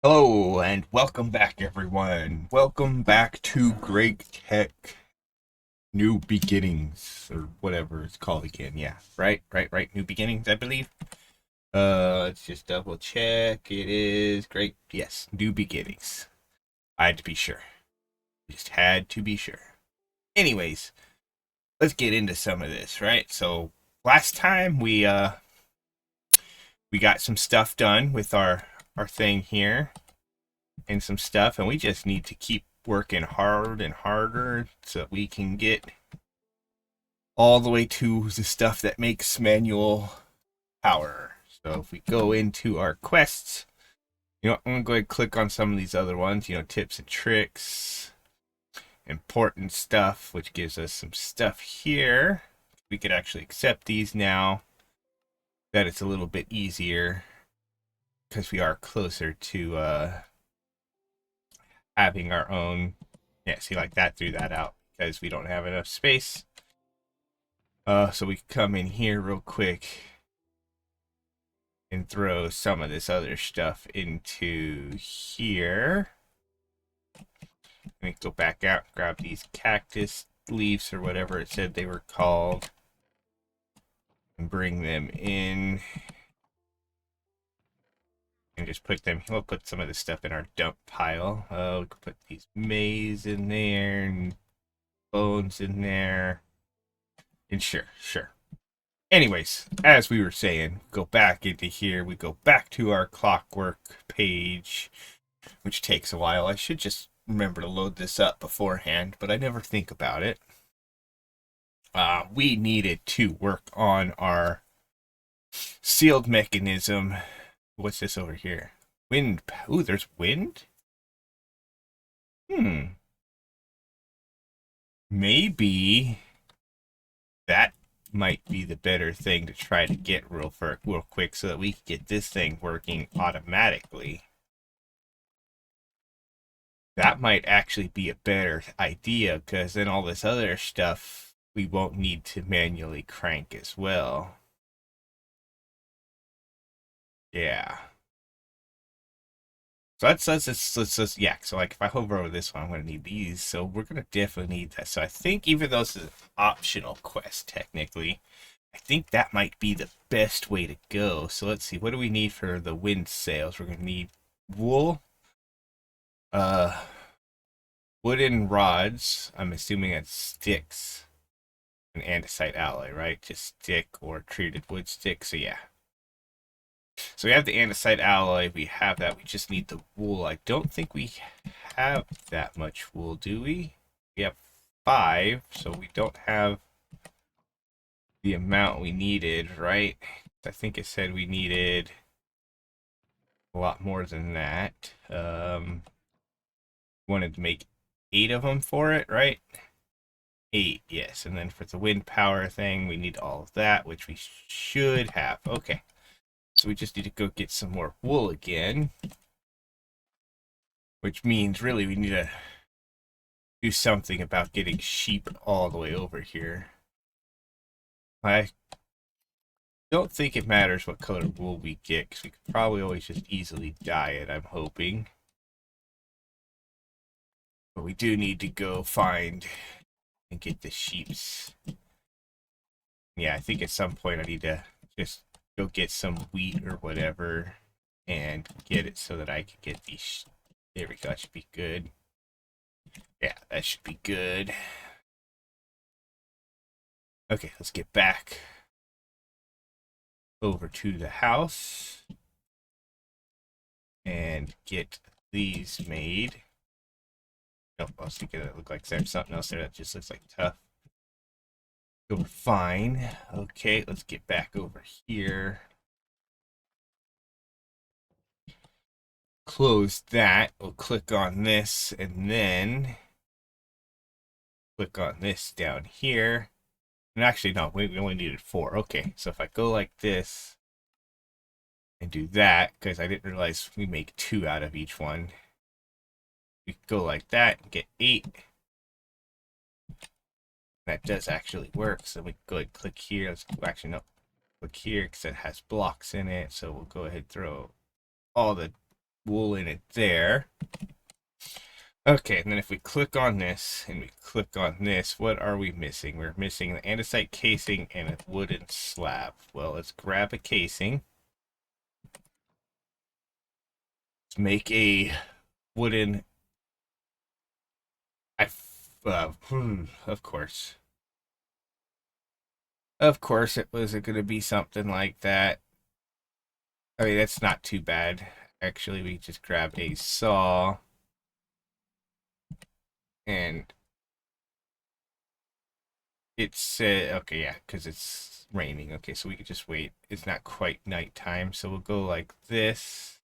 Hello and welcome back, everyone. Welcome back to Great Tech New Beginnings, or whatever it's called again. Yeah, right. New Beginnings, I believe. Let's just double check. It is great. Yes, New Beginnings. I had to be sure. Just had to be sure. Anyways, let's get into some of this, right? So last time we got some stuff done with our thing here and some stuff, and we just need to keep working hard and harder so that we can get all the way to the stuff that makes manual power. So if we go into our quests, I'm gonna go ahead and click on some of these other ones, tips and tricks, important stuff, which gives us some stuff here. We could actually accept these now that it's a little bit easier because we are closer to having our own. Yeah, see, like that threw that out because we don't have enough space. So we can come in here real quick and throw some of this other stuff into here. Let me go back out and grab these cactus leaves or whatever it said they were called and bring them in and just put them. We'll put some of this stuff in our dump pile. We can put these maize in there and bones in there. And sure. Anyways, as we were saying, go back into here. We go back to our clockwork page, which takes a while. I should just remember to load this up beforehand, but I never think about it. We needed to work on our sealed mechanism. What's this over here? Wind. Ooh, there's wind? Maybe that might be the better thing to try to get real quick so that we can get this thing working automatically. That might actually be a better idea because then all this other stuff we won't need to manually crank as well. Yeah. So let's yeah. So like if I hover over this one, I'm gonna need these. So we're gonna definitely need that. So I think even though this is an optional quest technically, I think that might be the best way to go. So let's see. What do we need for the wind sails? We're gonna need wool, uh, wooden rods. I'm assuming that's sticks. An andesite alloy, right? Just stick or treated wood stick. So yeah. So we have the andesite alloy. We have that. We just need the wool. I don't think we have that much wool, do we? We have 5, so we don't have the amount we needed, right? I think it said we needed a lot more than that. Wanted to make 8 of them for it, right? 8, yes. And then for the wind power thing, we need all of that, which we should have. Okay. So we just need to go get some more wool again. Which means really we need to do something about getting sheep all the way over here. I don't think it matters what color wool we get, because we could probably always just easily dye it, I'm hoping. But we do need to go find and get the sheeps. Yeah, I think at some point I need to just go get some wheat or whatever and get it so that I can get these. There we go, that should be good. Yeah, that should be good. Okay, let's get back over to the house and get these made. Nope, I was thinking it looked like there's something else there that just looks like tough. So we're fine. Okay, let's get back over here. Close that. We'll click on this and then click on this down here. And actually, no, we only needed 4. Okay, so if I go like this and do that, because I didn't realize we make 2 out of each one. We go like that and get 8. That does actually work. So we go ahead and click here. Let's actually no, click here because it has blocks in it. So we'll go ahead and throw all the wool in it there. Okay, and then if we click on this and we click on this, what are we missing? We're missing the andesite casing and a wooden slab. Well, let's grab a casing. Let's make a wooden. Of course. Of course, it was going to be something like that. I mean, that's not too bad. Actually, we just grabbed a saw and it's okay, yeah, because it's raining. Okay, so we could just wait. It's not quite nighttime, so we'll go like this.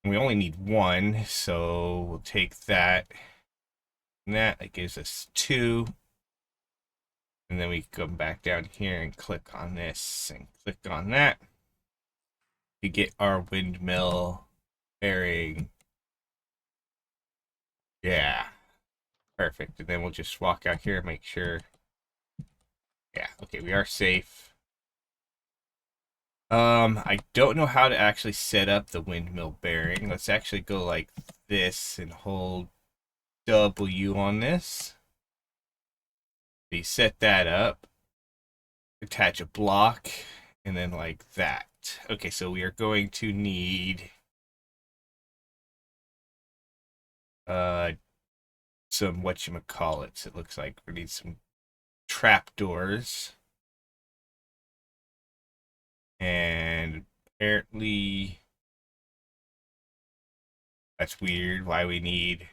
We only need one, so we'll take that. And that gives us two. And then we come back down here and click on this and click on that. We get our windmill bearing. Yeah, perfect. And then we'll just walk out here and make sure. Yeah, okay, we are safe. I don't know how to actually set up the windmill bearing. Let's actually go like this and hold W on this. We set that up, attach a block, and then like that. Okay, so we are going to need uh some whatchamacallits. It looks like we need some trapdoors. And apparently that's weird why we need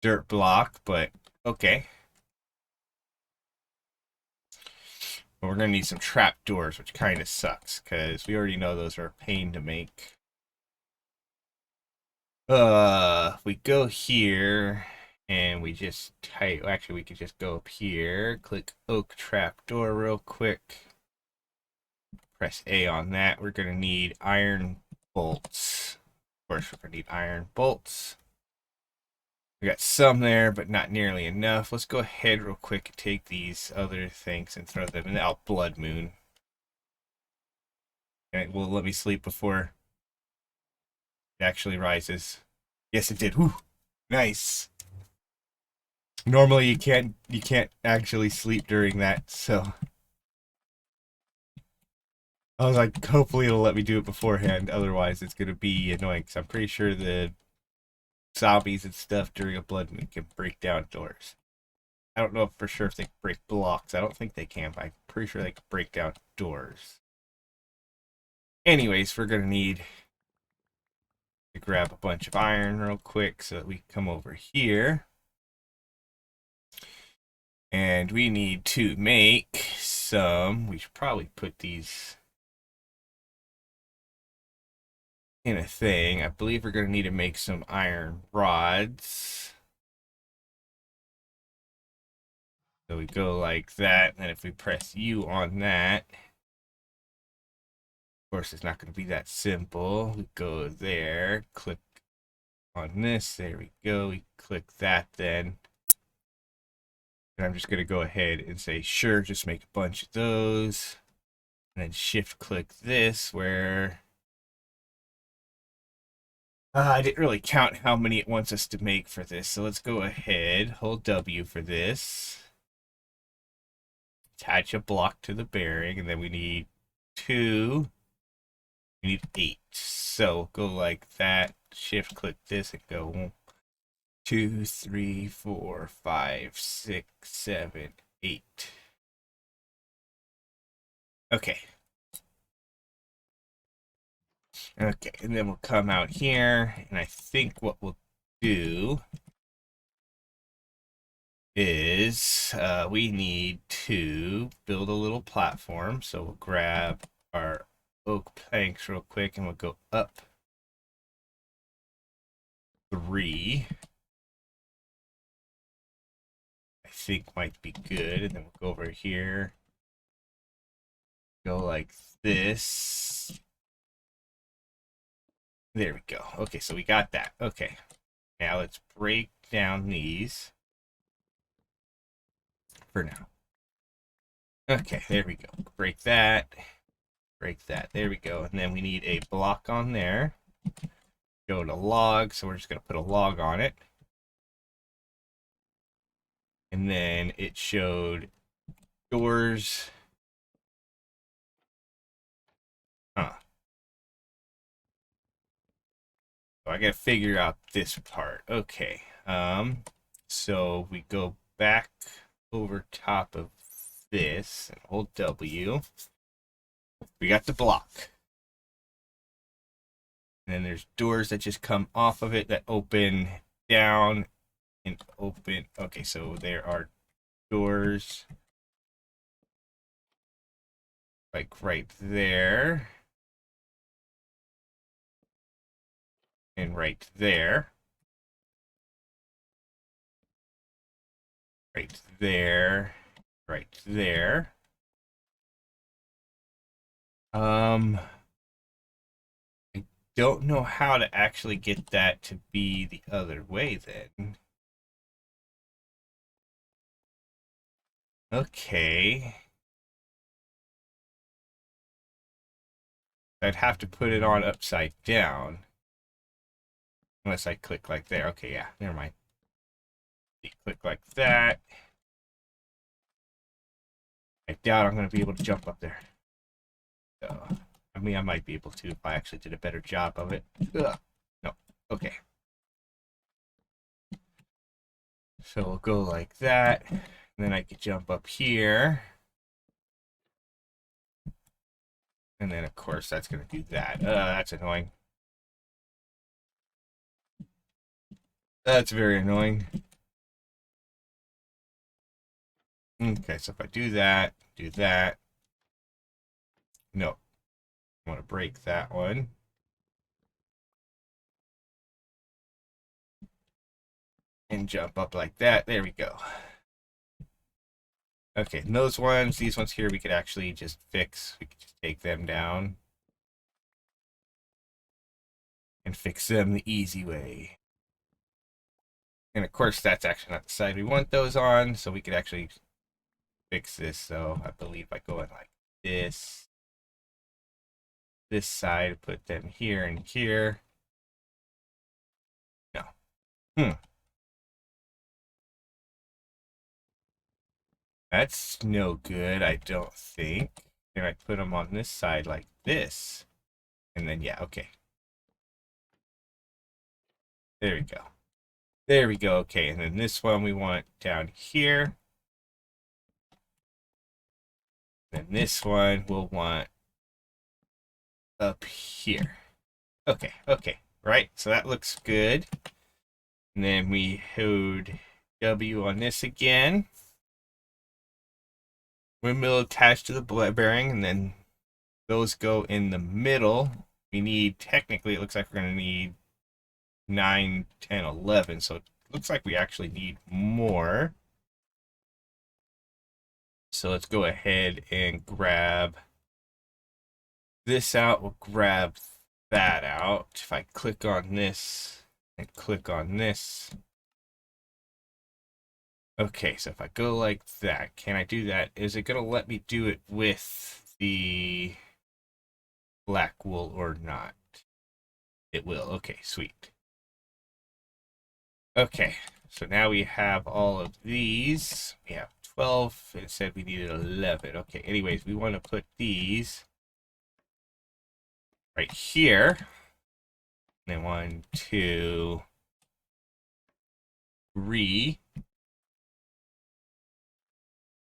dirt block, but okay. But we're gonna need some trapdoors, which kind of sucks because we already know those are a pain to make. We go here and we just type. Actually, we could just go up here, click oak trapdoor real quick. Press A on that. We're gonna need iron bolts. Of course, we're gonna need iron bolts. We got some there, but not nearly enough. Let's go ahead real quick and take these other things and throw them in. Oh, blood moon. Okay, well, let me sleep before it actually rises. Yes, it did. Whew. Nice. Normally you can't actually sleep during that, so I was like, hopefully it'll let me do it beforehand. Otherwise, it's gonna be annoying because I'm pretty sure the zombies and stuff during a blood moon can break down doors. I don't know for sure if they can break blocks. I don't think they can, but I'm pretty sure they can break down doors. Anyways, we're gonna need to grab a bunch of iron real quick so that we come over here. And we need to make some, we should probably put these in a thing. I believe we're going to need to make some iron rods. So we go like that, and then if we press U on that, of course it's not going to be that simple. We go there, click on this, there we go, we click that then. And I'm just going to go ahead and say, sure, just make a bunch of those. And then shift click this where I didn't really count how many it wants us to make for this. So let's go ahead, hold W for this. Attach a block to the bearing, and then we need two. We need 8. So go like that, shift click this and go 2, 3, 4, 5, 6, 7, 8. Okay. Okay, and then we'll come out here, and I think what we'll do is we need to build a little platform. So we'll grab our oak planks real quick, and we'll go up 3. I think might be good, and then we'll go over here, go like this. There we go. Okay, so we got that. Okay, now let's break down these for now. Okay, there we go. Break that, break that. There we go. And then we need a block on there. Go to log, so we're just going to put a log on it. And then it showed doors. Huh. So I got to figure out this part. Okay. So we go back over top of this and hold W. We got the block. And then there's doors that just come off of it that open down and open. Okay, so there are doors like right there and right there. Right there. Right there. I don't know how to actually get that to be the other way then. Okay. I'd have to put it on upside down. Unless I click like there. Okay, yeah, never mind. Click like that. I doubt I'm going to be able to jump up there. So, I mean, I might be able to if I actually did a better job of it. Ugh. No. Okay. So we'll go like that. And then I could jump up here. And then, of course, that's going to do that. That's annoying. That's very annoying. Okay, so if I do that, no. I want to break that one. And jump up like that. There we go. Okay, and those ones, these ones here, we could actually just fix. We could just take them down. And fix them the easy way. And of course, that's actually not the side we want those on, so we could actually fix this. So I believe by going like this side, put them here and here. No. That's no good, I don't think. And I put them on this side like this. And then, yeah, okay. There we go. There we go. Okay, and then this one we want down here. And this one we'll want up here. Okay, okay, right? So that looks good. And then we hold W on this again. Windmill attached to the bearing, and then those go in the middle. We need, technically, it looks like we're going to need 9, 10, 11. So it looks like we actually need more. So let's go ahead and grab this out. We'll grab that out. If I click on this and click on this. Okay, so if I go like that, can I do that? Is it going to let me do it with the black wool or not? It will. Okay, sweet. Okay, so now we have all of these. We have 12. It said we needed 11. Okay, anyways, we want to put these right here. And then 1, 2, 3.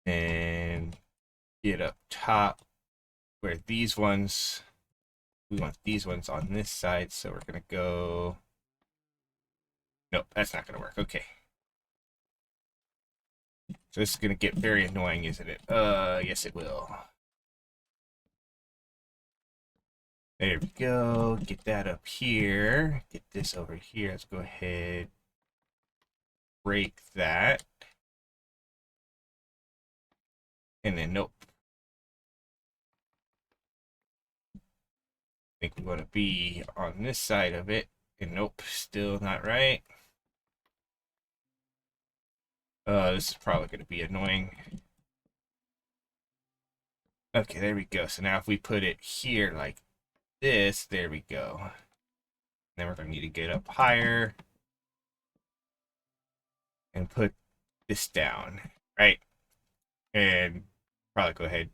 And get up top where these ones, we want these ones on this side, so we're gonna go, nope, that's not gonna work. Okay, so this is gonna get very annoying, isn't it? Yes it will. There we go. Get that up here, get this over here. Let's go ahead, break that, and then nope, I think we want to be on this side of it, and nope, still not right. This is probably going to be annoying. Okay, there we go. So now if we put it here like this, there we go. Then we're going to need to get up higher and put this down, right? And probably go ahead,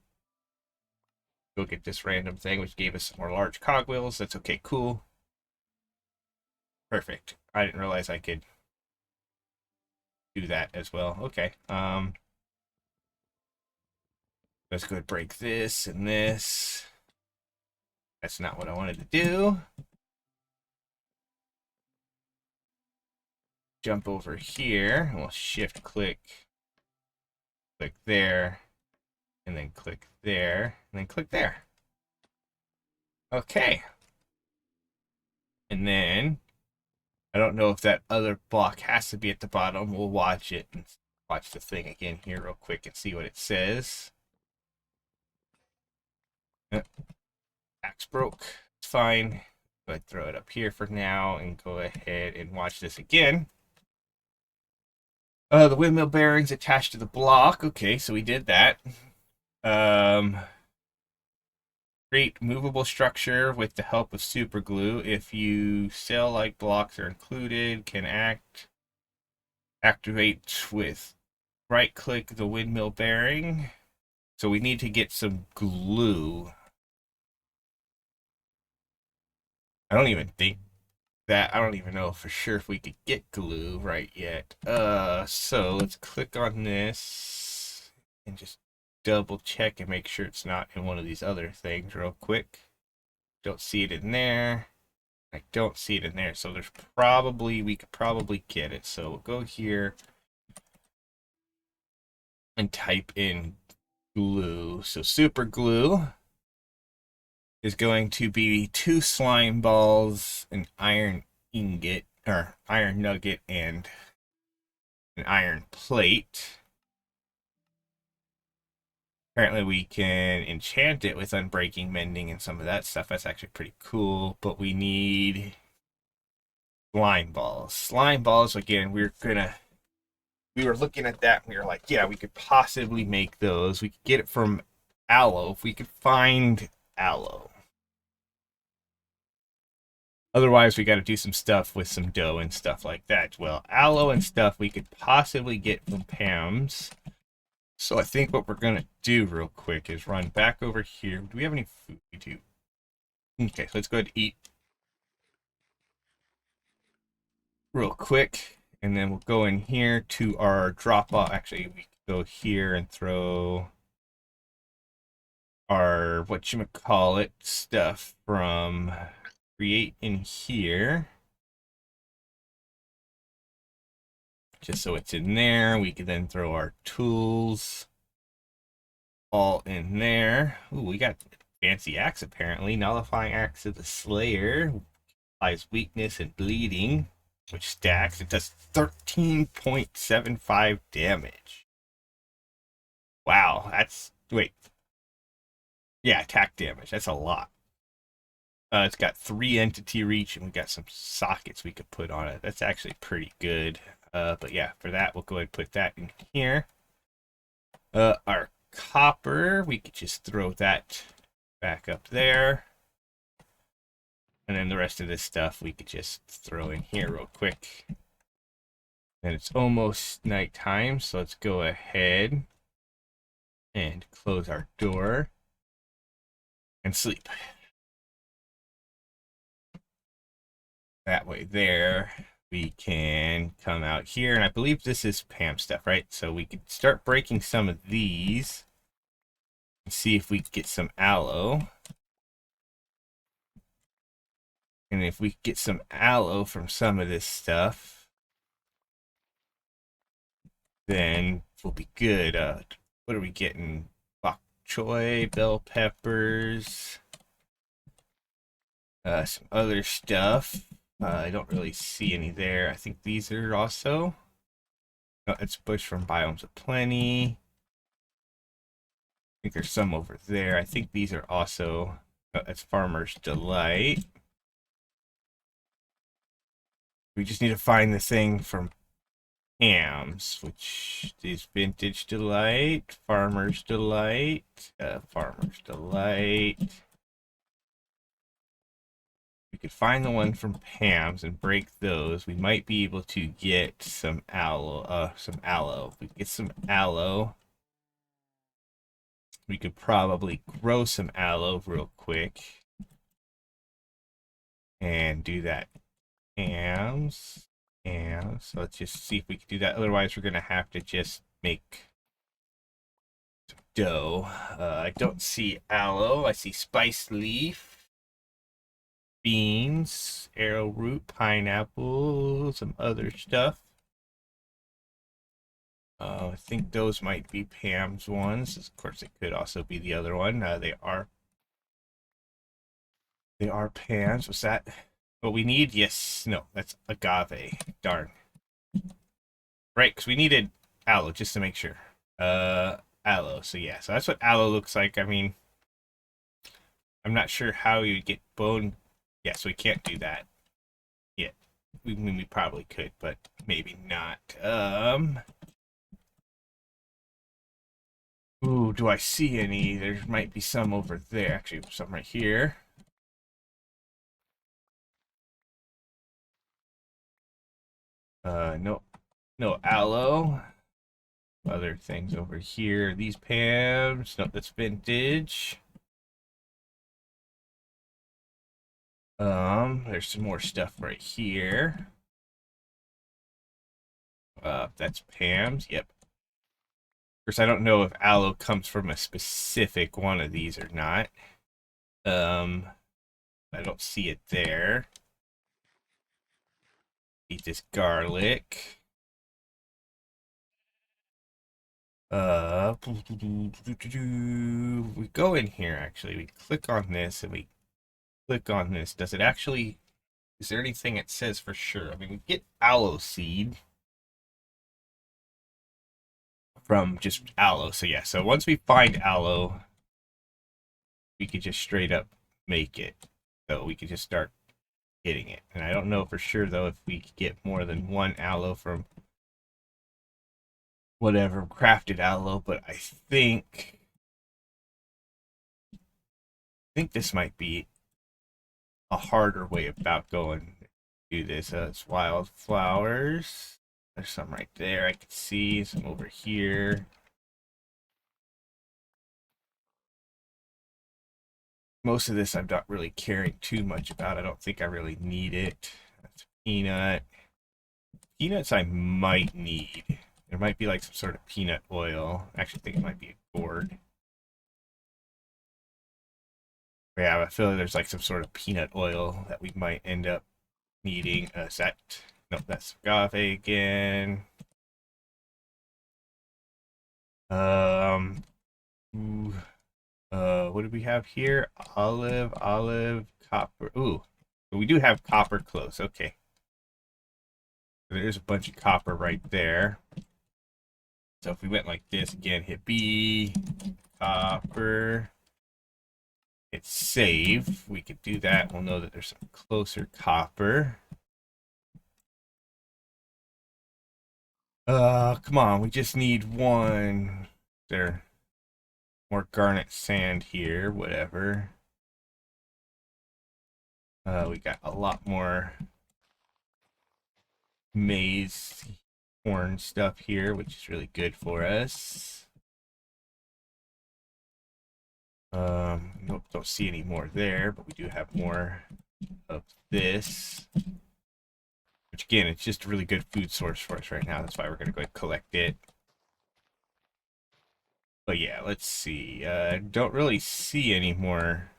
go get this random thing, which gave us some more large cogwheels. That's okay, cool. Perfect. I didn't realize I could do that as well. Okay. Let's go ahead and break this and this. That's not what I wanted to do. Jump over here, and we'll shift click there, and then click there, and then click there. Okay. And then, I don't know if that other block has to be at the bottom. We'll watch it and watch the thing again here real quick and see what it says. Axe broke. It's fine. Go ahead, throw it up here for now and go ahead and watch this again. The windmill bearings attached to the block. Okay, so we did that. Create movable structure with the help of super glue. If you cell-like blocks are included, can activate with right-click the windmill bearing. So we need to get some glue. I don't even think that, I don't even know for sure if we could get glue right yet. So let's click on this and just double check and make sure it's not in one of these other things real quick. Don't see it in there. I don't see it in there. So there's probably, we could probably get it. So we'll go here and type in glue. So super glue is going to be 2 slime balls, an iron ingot, or iron nugget, and an iron plate. Apparently we can enchant it with unbreaking, mending, and some of that stuff. That's actually pretty cool. But we need slime balls. Slime balls, again, we were looking at that and we were like, yeah, we could possibly make those. We could get it from aloe if we could find aloe. Otherwise, we got to do some stuff with some dough and stuff like that. Well, aloe and stuff we could possibly get from Pam's. So I think what we're going to do real quick is run back over here. Do we have any food? We do. Okay, so let's go ahead and eat real quick. And then we'll go in here to our drop off. Actually, we can go here and throw our whatchamacallit stuff from create in here. Just so it's in there. We can then throw our tools all in there. Ooh, we got fancy axe apparently. Nullifying axe of the Slayer. Applies weakness and bleeding, which stacks. It does 13.75 damage. Wow, that's, wait. Yeah, attack damage. That's a lot. It's got 3 entity reach, and we got some sockets we could put on it. That's actually pretty good. But yeah, for that, we'll go ahead and put that in here. Our copper, we could just throw that back up there. And then the rest of this stuff we could just throw in here real quick. And it's almost nighttime, so let's go ahead and close our door and sleep. That way there, we can come out here, and I believe this is Pam stuff, right? So we could start breaking some of these and see if we get some aloe. And if we get some aloe from some of this stuff, then we'll be good. What are we getting? Bok choy, bell peppers, some other stuff. I don't really see any there. I think these are also. No, it's bush from Biomes of Plenty. I think there's some over there. I think these are also. Oh, it's Farmer's Delight. We just need to find the thing from hams, which is Vintage Delight, Farmer's Delight, Farmer's Delight. We could find the one from Pam's and break those. We might be able to get some aloe. If we get some aloe, we could probably grow some aloe real quick and do that. Hams. So let's just see if we can do that. Otherwise, we're gonna have to just make dough. I don't see aloe. I see spice leaf, beans, arrowroot, pineapple, some other stuff. I think those might be Pam's ones. Of course, it could also be the other one. They are Pam's. Was that what we need? Yes. No, that's agave. Darn. Right, because we needed aloe just to make sure. Aloe. So yeah, so that's what aloe looks like. I mean, I'm not sure how you would get bone. Yeah, so we can't do that yet. We probably could, but maybe not. Ooh, do I see any? There might be some over there. Actually, some right here. No, no aloe. Other things over here. These Pams. No, that's vintage. There's some more stuff right here. That's Pam's. Yep. Of course, I don't know if aloe comes from a specific one of these or not. I don't see it there. Eat this garlic. We go in here actually. We click on this and we click on this. Does it actually? Is there anything it says for sure? I mean, we get aloe seed from just aloe. So yeah. So once we find aloe, we could just straight up make it. So we could just start getting it. And I don't know for sure though if we could get more than one aloe from whatever crafted aloe, but I think this might be a harder way about going to do this. It's wildflowers. There's some right there I can see, some over here. Most of this I'm not really caring too much about. I don't think I really need it. That's peanut. Peanuts I might need. There might be like some sort of peanut oil. I actually think it might be a gourd. Yeah, I feel like there's like some sort of peanut oil that we might end up needing. Is that? No, that's agave again. Um, ooh, what do we have here? Olive, copper. Ooh, we do have copper close. Okay. There's a bunch of copper right there. So if we went like this again, hit B, copper, hit save. We could do that. We'll know that there's some closer copper. Come on. We just need one. There. More garnet sand here. Whatever. We got a lot more maize corn stuff here, which is really good for us. Nope, don't see any more there, but we do have more of this. Which again, it's just a really good food source for us right now. That's why we're gonna go ahead and collect it. But yeah, let's see. Don't really see any more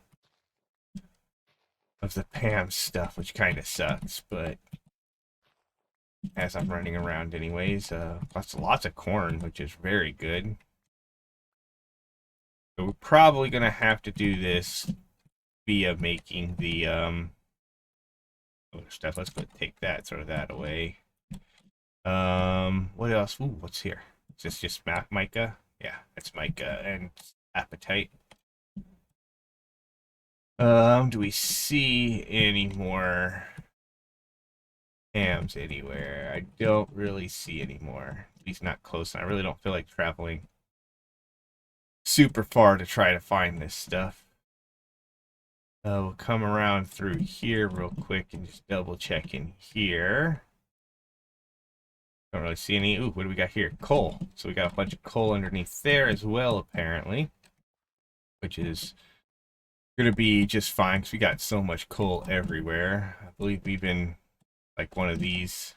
of the Pam stuff, which kind of sucks, but as I'm running around anyways, lots of corn, which is very good. So we're probably gonna have to do this via making the other stuff. Let's go take that, throw that away. What else? Ooh, what's here? Is this just mica? Yeah, it's mica and appetite. Do we see any more Hams anywhere. I don't really see any more. At least not close. And I really don't feel like traveling super far to try to find this stuff. We'll come around through here real quick and just double check in here. Don't really see any. Ooh, what do we got here? Coal. So we got a bunch of coal underneath there as well, apparently. Which is going to be just fine because we got so much coal everywhere. I believe we've been like one of these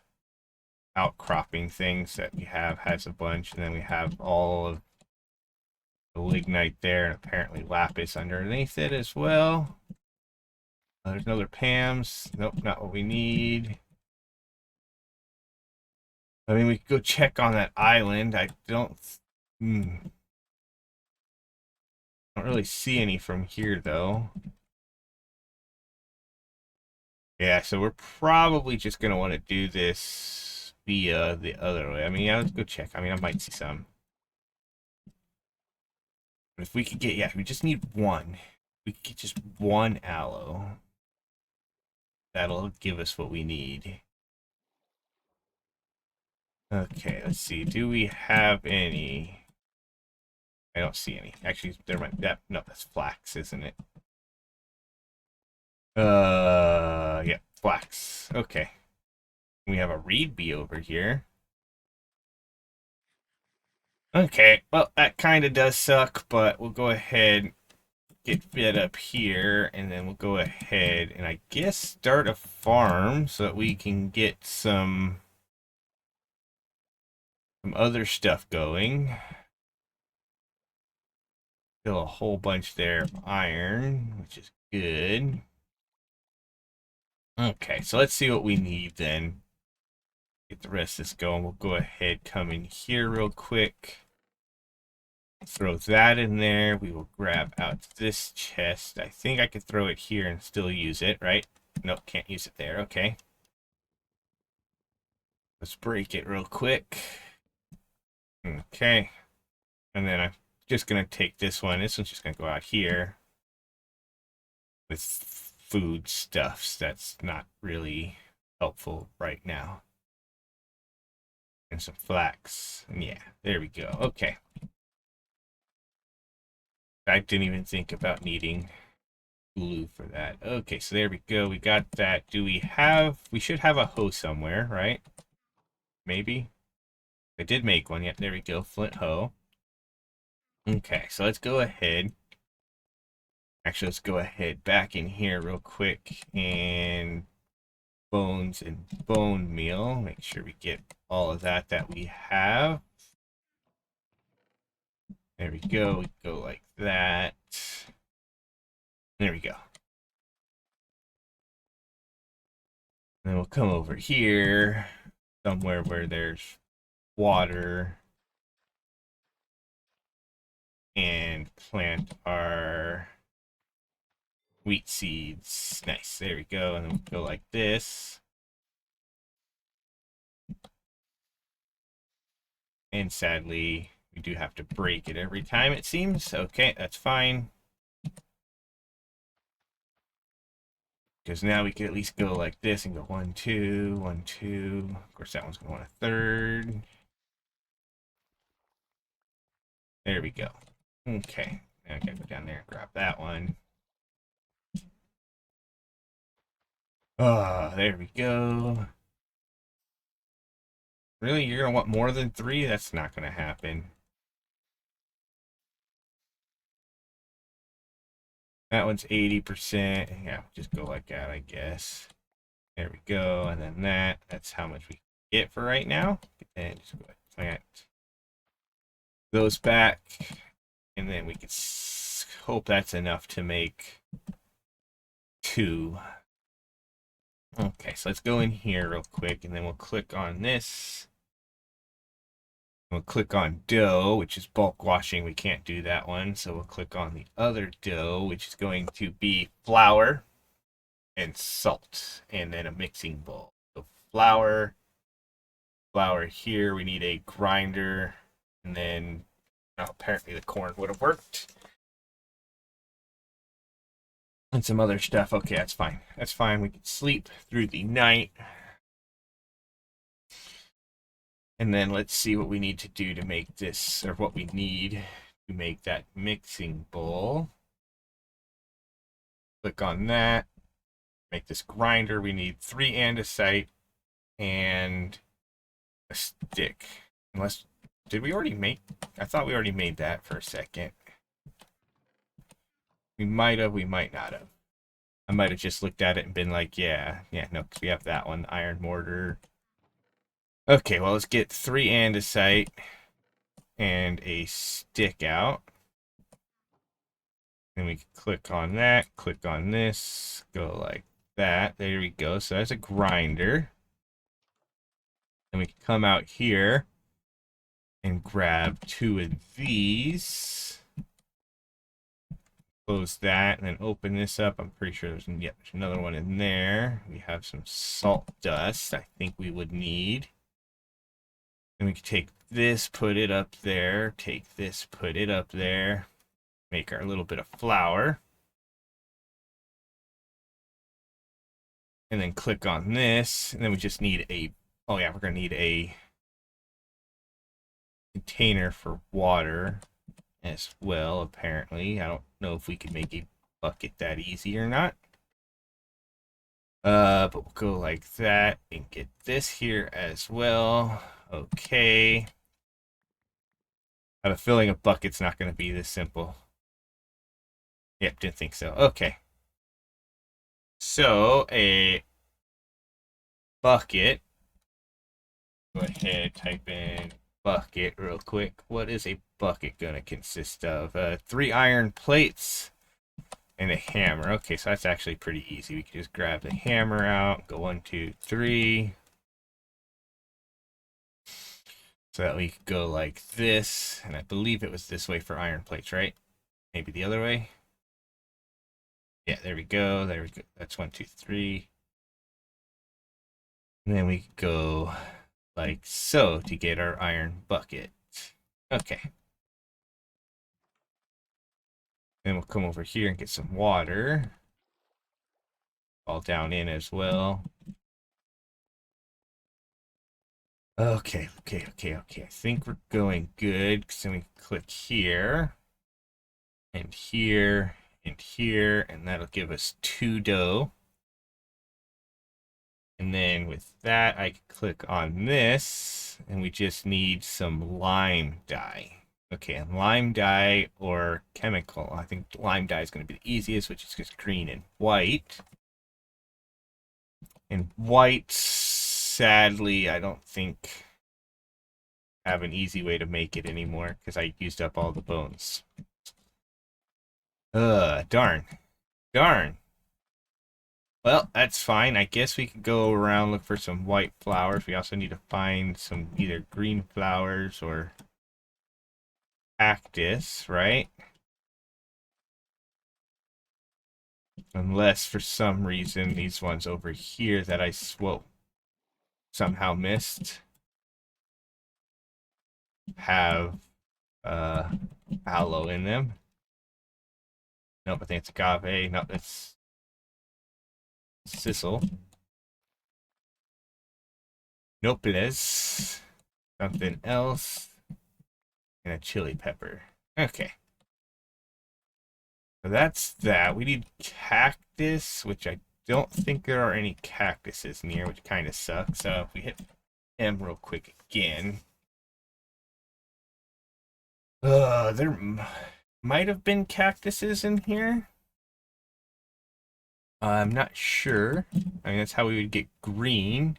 outcropping things that we have has a bunch, and then we have all of the lignite there, and apparently lapis underneath it as well. There's another Pam's. Nope, not what we need. I mean, we could go check on that island. I don't really see any from here though. Yeah, so we're probably just gonna want to do this via the other way. I mean, yeah, let's go check. I mean, I might see some. But if we could get, yeah, we just need one. We could get just one aloe. That'll give us what we need. Okay, let's see. Do we have any? I don't see any. Actually, there might that no, that's flax, isn't it? Yeah, flax. Okay. We have a reed bee over here. Okay, well, that kind of does suck, but we'll go ahead get fed up here, and then we'll go ahead and I guess start a farm so that we can get some other stuff going. Still a whole bunch there of iron, which is good. Okay, so let's see what we need then. Get the rest of this going. We'll go ahead, come in here real quick. Throw that in there. We will grab out this chest. I think I could throw it here and still use it, right? Nope, can't use it there. Okay. Let's break it real quick. Okay. And then I'm just going to take this one. This one's just going to go out here with food stuffs. That's not really helpful right now. And some flax. Yeah, there we go. Okay. I didn't even think about needing glue for that. Okay, so there we go. We got that. Do we have... We should have a hoe somewhere, right? Maybe? I did make one. Yep, there we go. Flint hoe. Okay, so let's go ahead. Actually, let's go ahead back in here real quick and bones and bone meal. Make sure we get all of that we have. There we go. We go like that. There we go. And then we'll come over here somewhere where there's water and plant our wheat seeds. Nice. There we go. And then we'll go like this. And sadly, we do have to break it every time, it seems. Okay, that's fine. Because now we can at least go like this and go 1, 2, 1, 2. Of course, that one's going to want a third. There we go. Okay. Now I gotta go down there and grab that one. Oh, there we go. Really? You're going to want more than 3? That's not going to happen. That one's 80%. Yeah, just go like that, I guess. There we go. And then that's how much we get for right now. And just go ahead and plant those back. And then we can hope that's enough to make 2. Okay, so let's go in here real quick, and then we'll click on this. We'll click on dough, which is bulk washing. We can't do that one, so we'll click on the other dough, which is going to be flour and salt, and then a mixing bowl. So flour here. We need a grinder, and then apparently the corn would have worked. And some other stuff. Okay, that's fine. That's fine. We can sleep through the night. And then let's see what we need to do to make this, or what we need to make that mixing bowl. Click on that. Make this grinder. We need 3 andesite and a stick. Unless, did we already make? I thought we already made that for a second. We might have, we might not have. I might have just looked at it and been like, yeah, no, because we have that one, iron mortar. Okay, well, let's get 3 andesite and a stick out. Then we can click on that, click on this, go like that. There we go. So that's a grinder. And we can come out here and grab 2 of these. Close that and then open this up. I'm pretty sure there's another one in there. We have some salt dust I think we would need. And we can take this, put it up there. Take this, put it up there. Make our little bit of flour. And then click on this. And then we just need a, oh yeah, we're going to need a container for water as well, apparently. I don't know if we can make a bucket that easy or not. But we'll go like that and get this here as well. Okay. I have a feeling a bucket's not going to be this simple. Yep, didn't think so. Okay. So, a bucket. Go ahead, type in bucket real quick. What is a bucket going to consist of? 3 iron plates and a hammer. Okay, so that's actually pretty easy. We can just grab the hammer out, go 1, 2, 3. So that we could go like this. And I believe it was this way for iron plates, right? Maybe the other way. Yeah, there we go. There we go. That's 1, 2, 3. And then we go like so to get our iron bucket. Okay. Then we'll come over here and get some water. All down in as well. Okay. I think we're going good. So we click here. And here. And here. And that'll give us 2 dough. And then with that, I can click on this. And we just need some lime dye. Okay, and lime dye or chemical. I think lime dye is going to be the easiest, which is just green and white. And white, sadly, I don't think I have an easy way to make it anymore because I used up all the bones. Darn. Well, that's fine. I guess we could go around, look for some white flowers. We also need to find some either green flowers or cactus, right? Unless for some reason these ones over here that I somehow missed have aloe in them. Nope, I think it's agave. No, it's sisal. Nope, it is something else. And a chili pepper. Okay. So that's that. We need cactus, which I don't think there are any cactuses near, which kind of sucks. So if we hit M real quick again. There might have been cactuses in here. I'm not sure. I mean, that's how we would get green.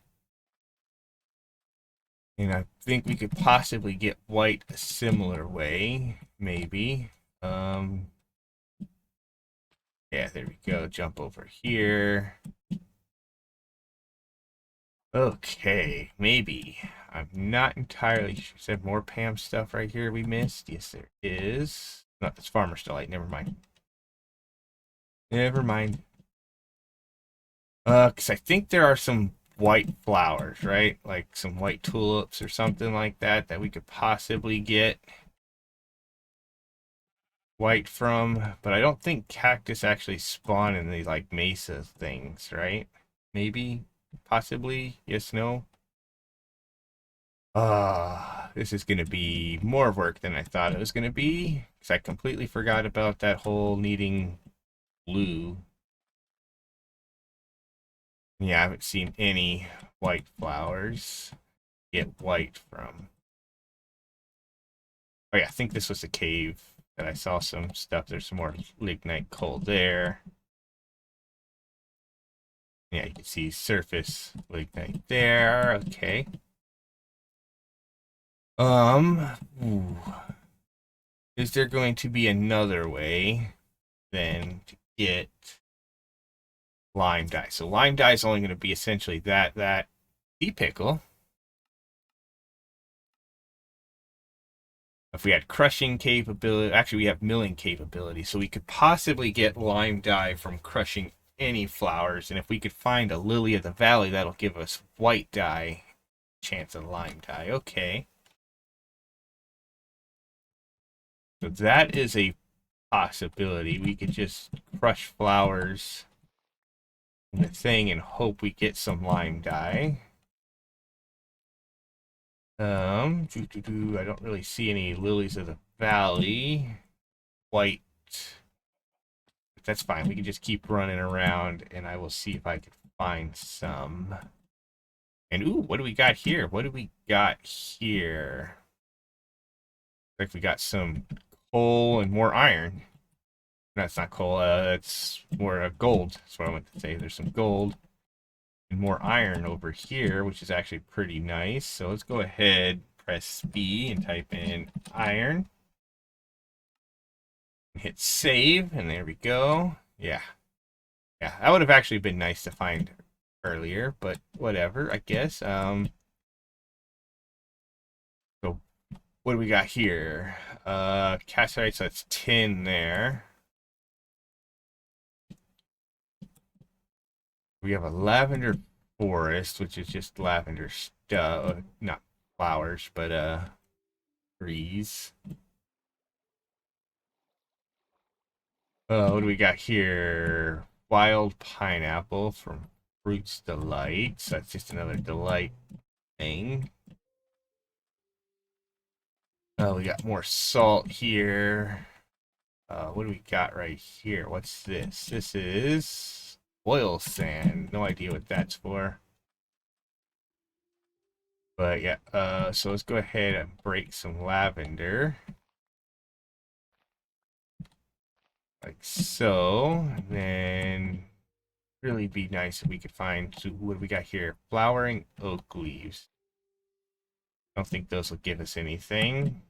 And I think we could possibly get white a similar way, maybe. Yeah, there we go. Jump over here. Okay, maybe. I'm not entirely sure. Is there more Pam stuff right here we missed? Yes, there is. No, it's Farmer's Delight. Never mind. Never mind. Because I think there are some white flowers, right? Like some white tulips or something like that that we could possibly get white from. But I don't think cactus actually spawn in these like mesa things, right? Maybe, possibly, yes, no. This is going to be more work than I thought it was going to be. Because I completely forgot about that whole needing blue. Yeah, I haven't seen any white flowers get white from. Oh yeah, I think this was a cave that I saw some stuff. There's some more lignite coal there. Yeah, you can see surface lignite there. Okay. Ooh. Is there going to be another way then to get lime dye? So lime dye is only going to be essentially that sea pickle. If we had crushing capability, actually we have milling capability, so we could possibly get lime dye from crushing any flowers. And if we could find a lily of the valley, that'll give us white dye chance of lime dye. Okay. So that is a possibility. We could just crush flowers in the thing and hope we get some lime dye. I don't really see any lilies of the valley. White. But that's fine. We can just keep running around and I will see if I can find some. And ooh, what do we got here? What do we got here? Like we got some coal and more iron. No, it's not coal. It's more gold. That's what I meant to say. There's some gold and more iron over here, which is actually pretty nice. So let's go ahead, press B and type in iron. Hit save, and there we go. Yeah. Yeah, that would have actually been nice to find earlier, but whatever, I guess. So what do we got here? Cassiterite, so that's 10 there. We have a lavender forest, which is just lavender stuff, not flowers, but trees. What do we got here? Wild pineapple from Fruits Delight. So that's just another delight thing. We got more salt here. What do we got right here? What's this? This is oil sand. No idea what that's for. But yeah, so let's go ahead and break some lavender. Like so. And then really be nice if we could find, so what do we got here? Flowering oak leaves. I don't think those will give us anything.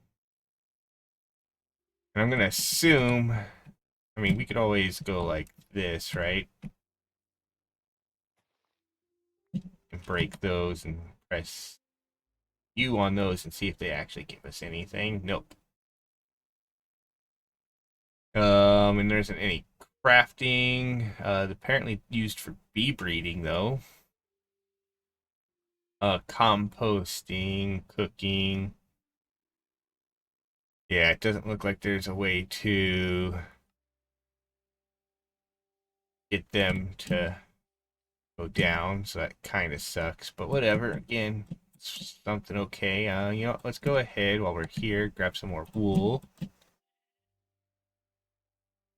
And I'm gonna assume, I mean, we could always go like this, right? And break those and press U on those and see if they actually give us anything. Nope. And there isn't any crafting. Apparently used for bee breeding though. Composting, cooking. Yeah, it doesn't look like there's a way to get them to go down, so that kind of sucks. But whatever. Again, it's something okay. You know, let's go ahead while we're here, grab some more wool.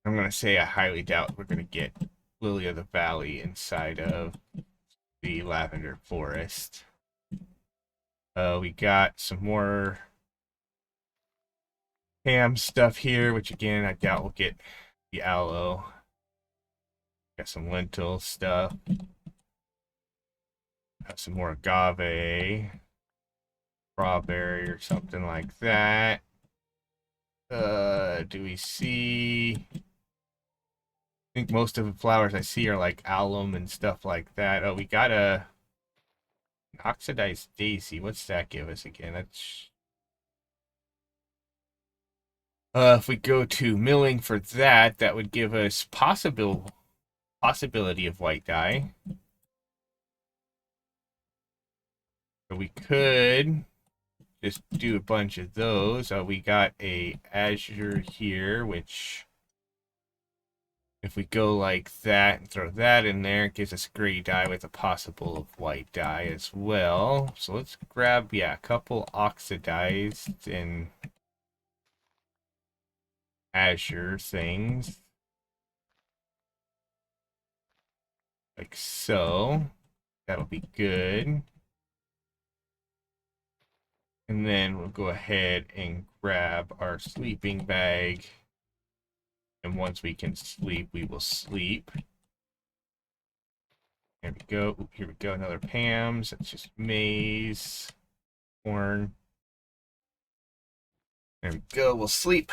I'm gonna say I highly doubt we're gonna get Lily of the Valley inside of the lavender forest. We got some more ham stuff here, which again I doubt we'll get the aloe. Got some lentil stuff. Got some more agave, strawberry or something like that. Do we see? I think most of the flowers I see are like alum and stuff like that. Oh, we got a oxidized daisy. What's that give us again? That's if we go to milling for that, that would give us possibility of white dye. So we could just do a bunch of those. We got a azure here, which If we go like that and throw that in there, it gives us gray dye with a possible white dye as well. So let's grab, yeah, a couple oxidized and azure things. Like so. That'll be good. And then we'll go ahead and grab our sleeping bag. And once we can sleep, we will sleep. There we go. Ooh, here we go. Another Pam's. That's just maize, corn. There we go. We'll sleep.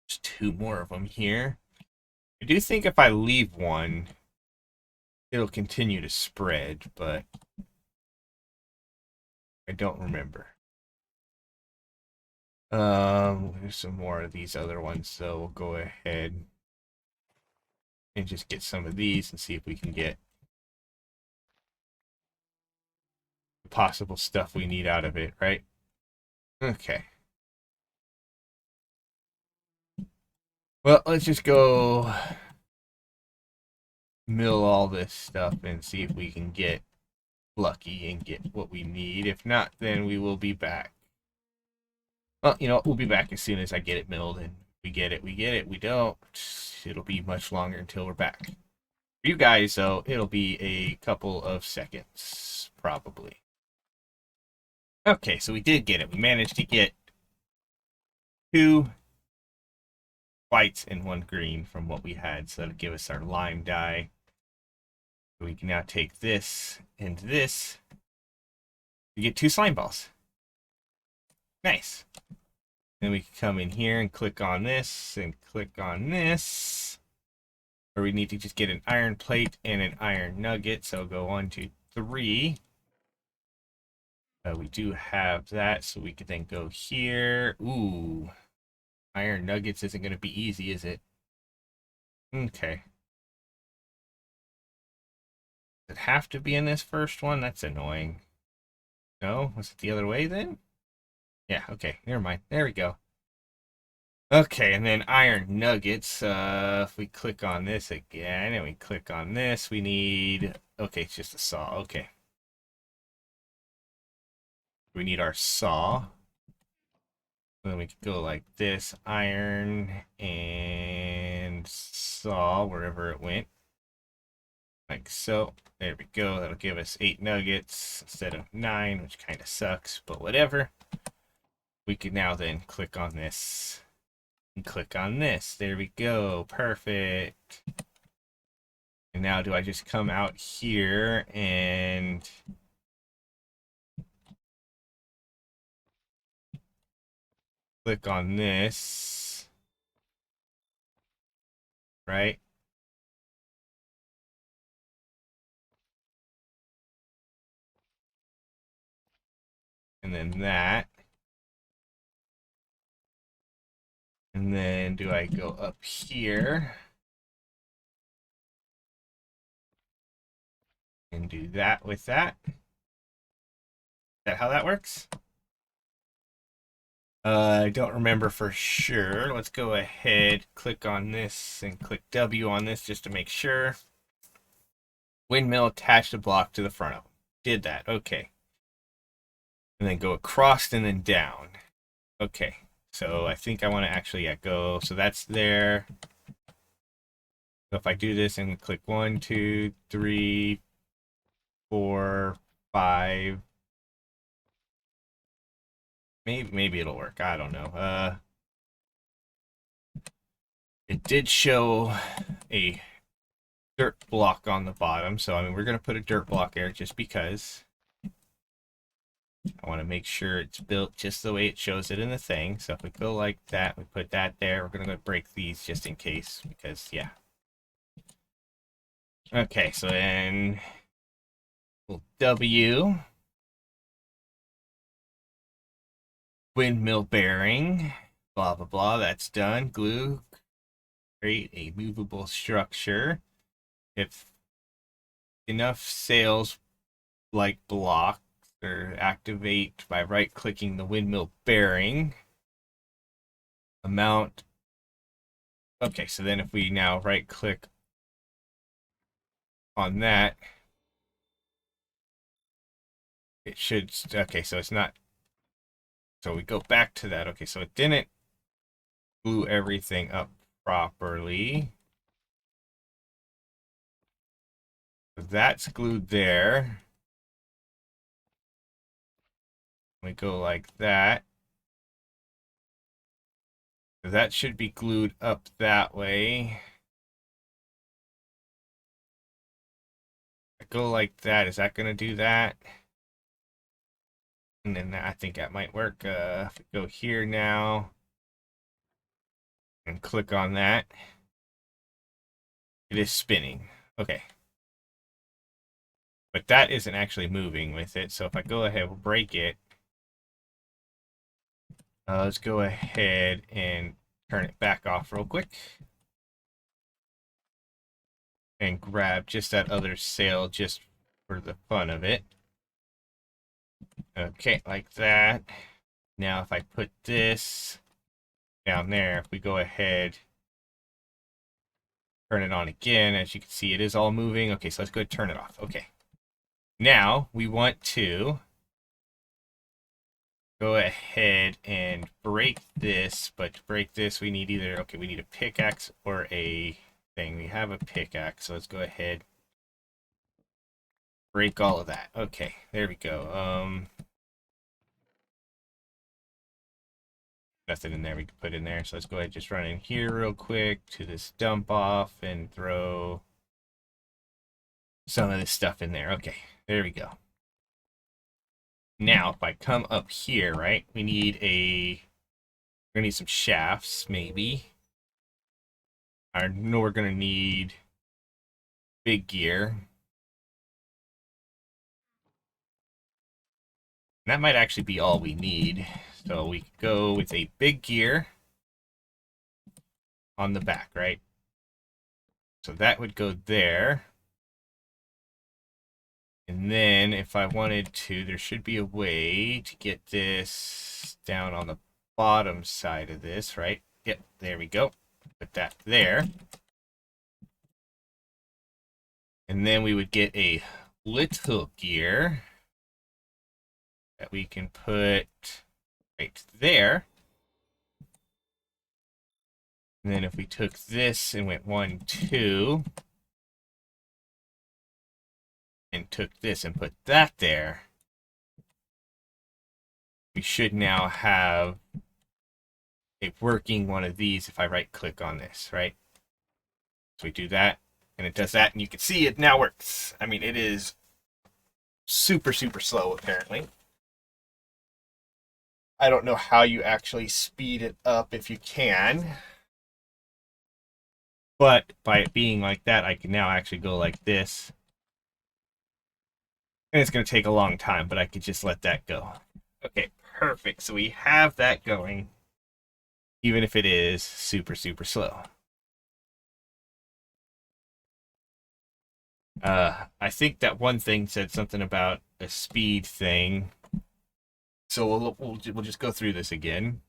Just two more of them here. I do think if I leave one, it'll continue to spread, but I don't remember. There's some more of these other ones, so we'll go ahead and just get some of these and see if we can get the possible stuff we need out of it, right? Okay. Well, let's just go mill all this stuff and see if we can get lucky and get what we need. If not, then we will be back. Well, you know, we'll be back as soon as I get it milled, and we get it, we get it. We don't, it'll be much longer until we're back. For you guys, though, it'll be a couple of seconds, probably. Okay, so we did get it. We managed to get 2 whites and 1 green from what we had, so that'll give us our lime dye. We can now take this and this. We get 2 slime balls. Nice. Then we can come in here and click on this and click on this. Or we need to just get an iron plate and an iron nugget. So go 1, 2, 3. We do have that, so we could then go here. Ooh. Iron nuggets isn't going to be easy, is it? Okay. Does it have to be in this first one? That's annoying. No? Was it the other way then? Yeah, okay. Never mind. There we go. Okay, and then iron nuggets. If we click on this again, and we click on this, we need... Okay, it's just a saw. Okay. We need our saw. And then we could go like this. Iron and saw, wherever it went. Like so. There we go. That'll give us 8 nuggets instead of 9, which kind of sucks, but whatever. We could now then click on this. And click on this. There we go. Perfect. And now do I just come out here and click on this, right? And then that. And then do I go up here and do that with that? Is that how that works? I don't remember for sure. Let's go ahead, click on this, and click W on this just to make sure. Windmill attached a block to the front of them. Did that. Okay. And then go across and then down. Okay. So I think I want to actually go. So that's there. So if I do this and click 1, 2, 3, 4, 5. Maybe it'll work. I don't know. It did show a dirt block on the bottom, so I mean we're gonna put a dirt block there just because I want to make sure it's built just the way it shows it in the thing. So if we go like that, we put that there. We're gonna break these just in case because yeah. Okay, so then we'll W windmill bearing, blah blah blah. That's done. Glue. Create a movable structure. If enough sails like blocks or activate by right clicking the windmill bearing, amount Okay, so then if we now right click on that, it should, okay, so it's not, so we go back to that. Okay, so it didn't glue everything up properly. So that's glued there. We go like that. So that should be glued up that way. I go like that. Is that going to do that? And then I think that might work. If we go here now and click on that, it is spinning. Okay. But that isn't actually moving with it. So if I go ahead and break it, let's go ahead and turn it back off real quick. And grab just that other sail just for the fun of it. Okay, like that. Now if I put this down there, if we go ahead, turn it on again, as you can see, it is all moving. Okay, so let's go ahead and turn it off. Okay. Now we want to go ahead and break this, but to break this, we need either, okay, we need a pickaxe or a thing. We have a pickaxe, so let's go ahead, break all of that. Okay, there we go. Nothing in there we can put in there, so let's go ahead and just run in here real quick to this dump off and throw some of this stuff in there. Okay, there we go. Now, if I come up here, right, we need we're gonna need some shafts, maybe. I know we're gonna need big gear. And that might actually be all we need. So we could go with a big gear on the back, right? So that would go there. And then if I wanted to, there should be a way to get this down on the bottom side of this, right? Yep, there we go. Put that there. And then we would get a little gear that we can put right there. And then if we took this and went 1, 2, and took this and put that there, we should now have a working one of these if I right click on this, right? So we do that, and it does that, and you can see it now works. I mean, it is super, super slow, apparently. I don't know how you actually speed it up if you can. But by it being like that, I can now actually go like this. And it's going to take a long time, but I could just let that go. Okay, perfect. So we have that going, even if it is super, super slow. I think that one thing said something about a speed thing. So we'll just go through this again.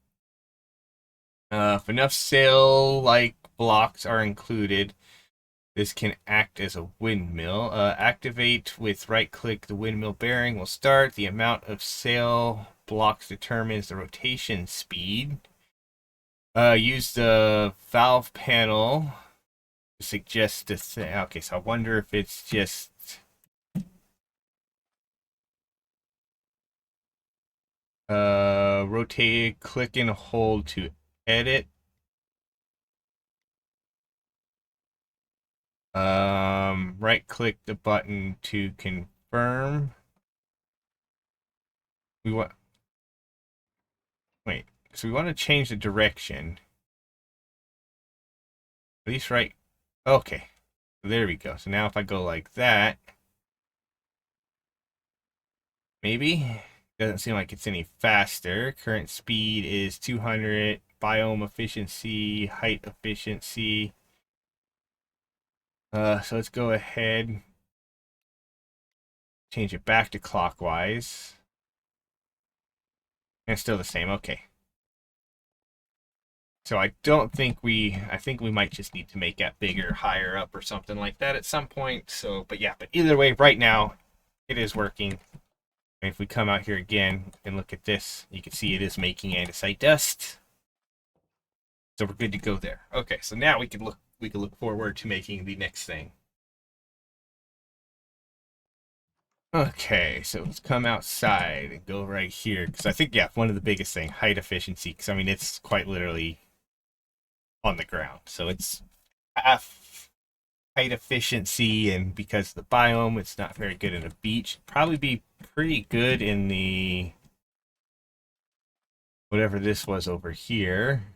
If enough sail like blocks are included, this can act as a windmill. Activate with right click, the windmill bearing will start. The amount of sail blocks determines the rotation speed. Use the valve panel to suggest the thing. Okay, so I wonder if it's just rotate, click and hold to edit. Right click the button to confirm. We want, wait, so we want to change the direction. At least right, okay, there we go. So now if I go like that, maybe, doesn't seem like it's any faster. Current speed is 200, biome efficiency, height efficiency. So let's go ahead, change it back to clockwise. And it's still the same, okay. So I don't think I think we might just need to make that bigger, higher up or something like that at some point. So, but yeah, but either way, right now, it is working. And if we come out here again and look at this, you can see it is making andesite dust. So we're good to go there. Okay, so now we can look forward to making the next thing. Okay, so let's come outside and go right here because I think yeah, one of the biggest thing, height efficiency. Because I mean, it's quite literally on the ground, so it's half height efficiency, and because of the biome, it's not very good in a beach. Probably be pretty good in the whatever this was over here,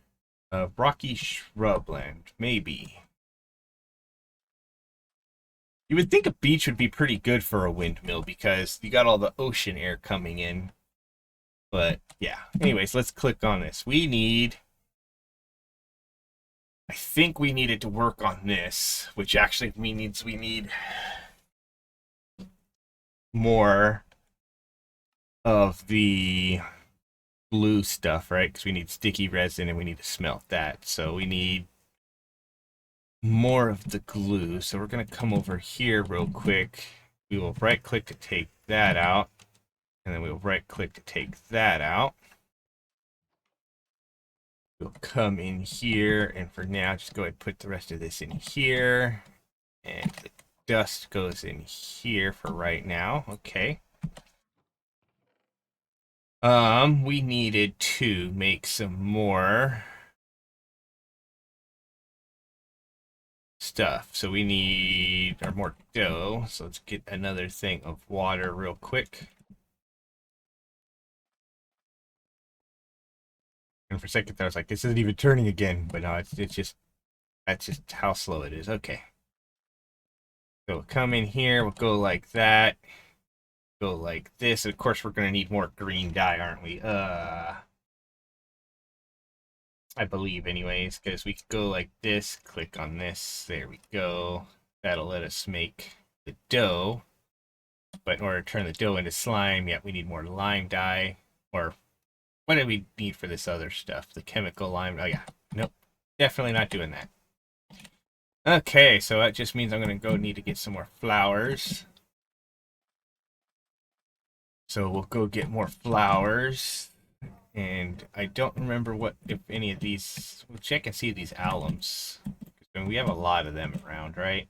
rocky shrubland, maybe. You would think a beach would be pretty good for a windmill because you got all the ocean air coming in. But yeah. Anyways, let's click on this. I think we needed to work on this, which actually means we need more of the blue stuff, right? Because we need sticky resin and we need to smelt that. So we need more of the glue. So we're going to come over here real quick. We will right click to take that out. And then we'll right click to take that out. We'll come in here, and for now, just go ahead and put the rest of this in here. And the dust goes in here for right now. Okay. We needed to make some more stuff. So we need our more dough. So let's get another thing of water real quick. And for a second I was like, this isn't even turning again. But no, it's just, that's just how slow it is. Okay. So we'll come in here, we'll go like that. Go like this. Of course, we're going to need more green dye, aren't we? I believe anyways, because we could go like this, click on this, there we go. That'll let us make the dough. But in order to turn the dough into slime, yeah, we need more lime dye. Or what do we need for this other stuff? The chemical lime. Oh, yeah. Nope. Definitely not doing that. Okay, so that just means I'm going to go need to get some more flowers. So we'll go get more flowers. And I don't remember what, if any of these, we'll check and see these alums. I mean, we have a lot of them around, right?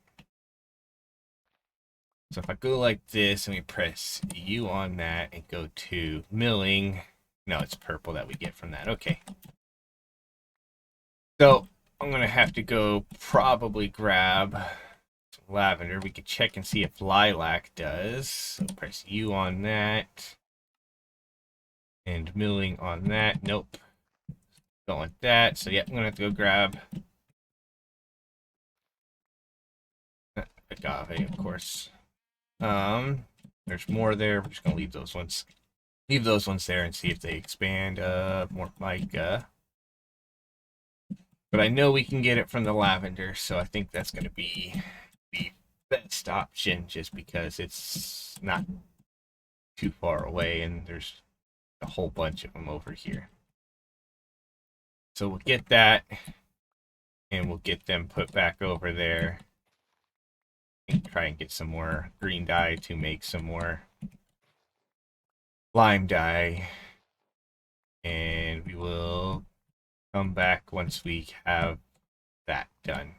So if I go like this and we press U on that and go to milling, no, it's purple that we get from that. Okay. So I'm going to have to go probably grab some lavender. We could check and see if lilac does. So press U on that. And milling on that. Nope. Don't want that. So yeah, I'm gonna have to go grab agave, of course. There's more there. We're just gonna leave those ones. Leave those ones there and see if they expand. More mica. But I know we can get it from the lavender, so I think that's gonna be the best option, just because it's not too far away, and there's a whole bunch of them over here. So we'll get that, and we'll get them put back over there. And try and get some more green dye to make some more lime dye. And we will come back once we have that done.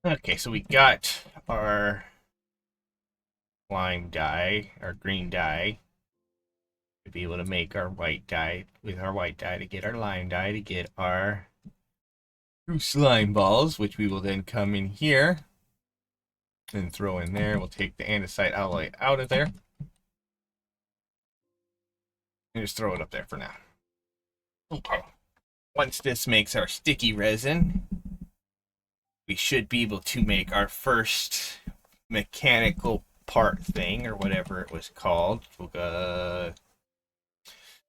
Okay, so we got our lime dye, our green dye, to be able to make our white dye, with our white dye to get our lime dye, to get our true slime balls, which we will then come in here and throw in there. We'll take the andesite alloy out of there and just throw it up there for now. Okay. Once this makes our sticky resin, we should be able to make our first mechanical part thing, or whatever it was called.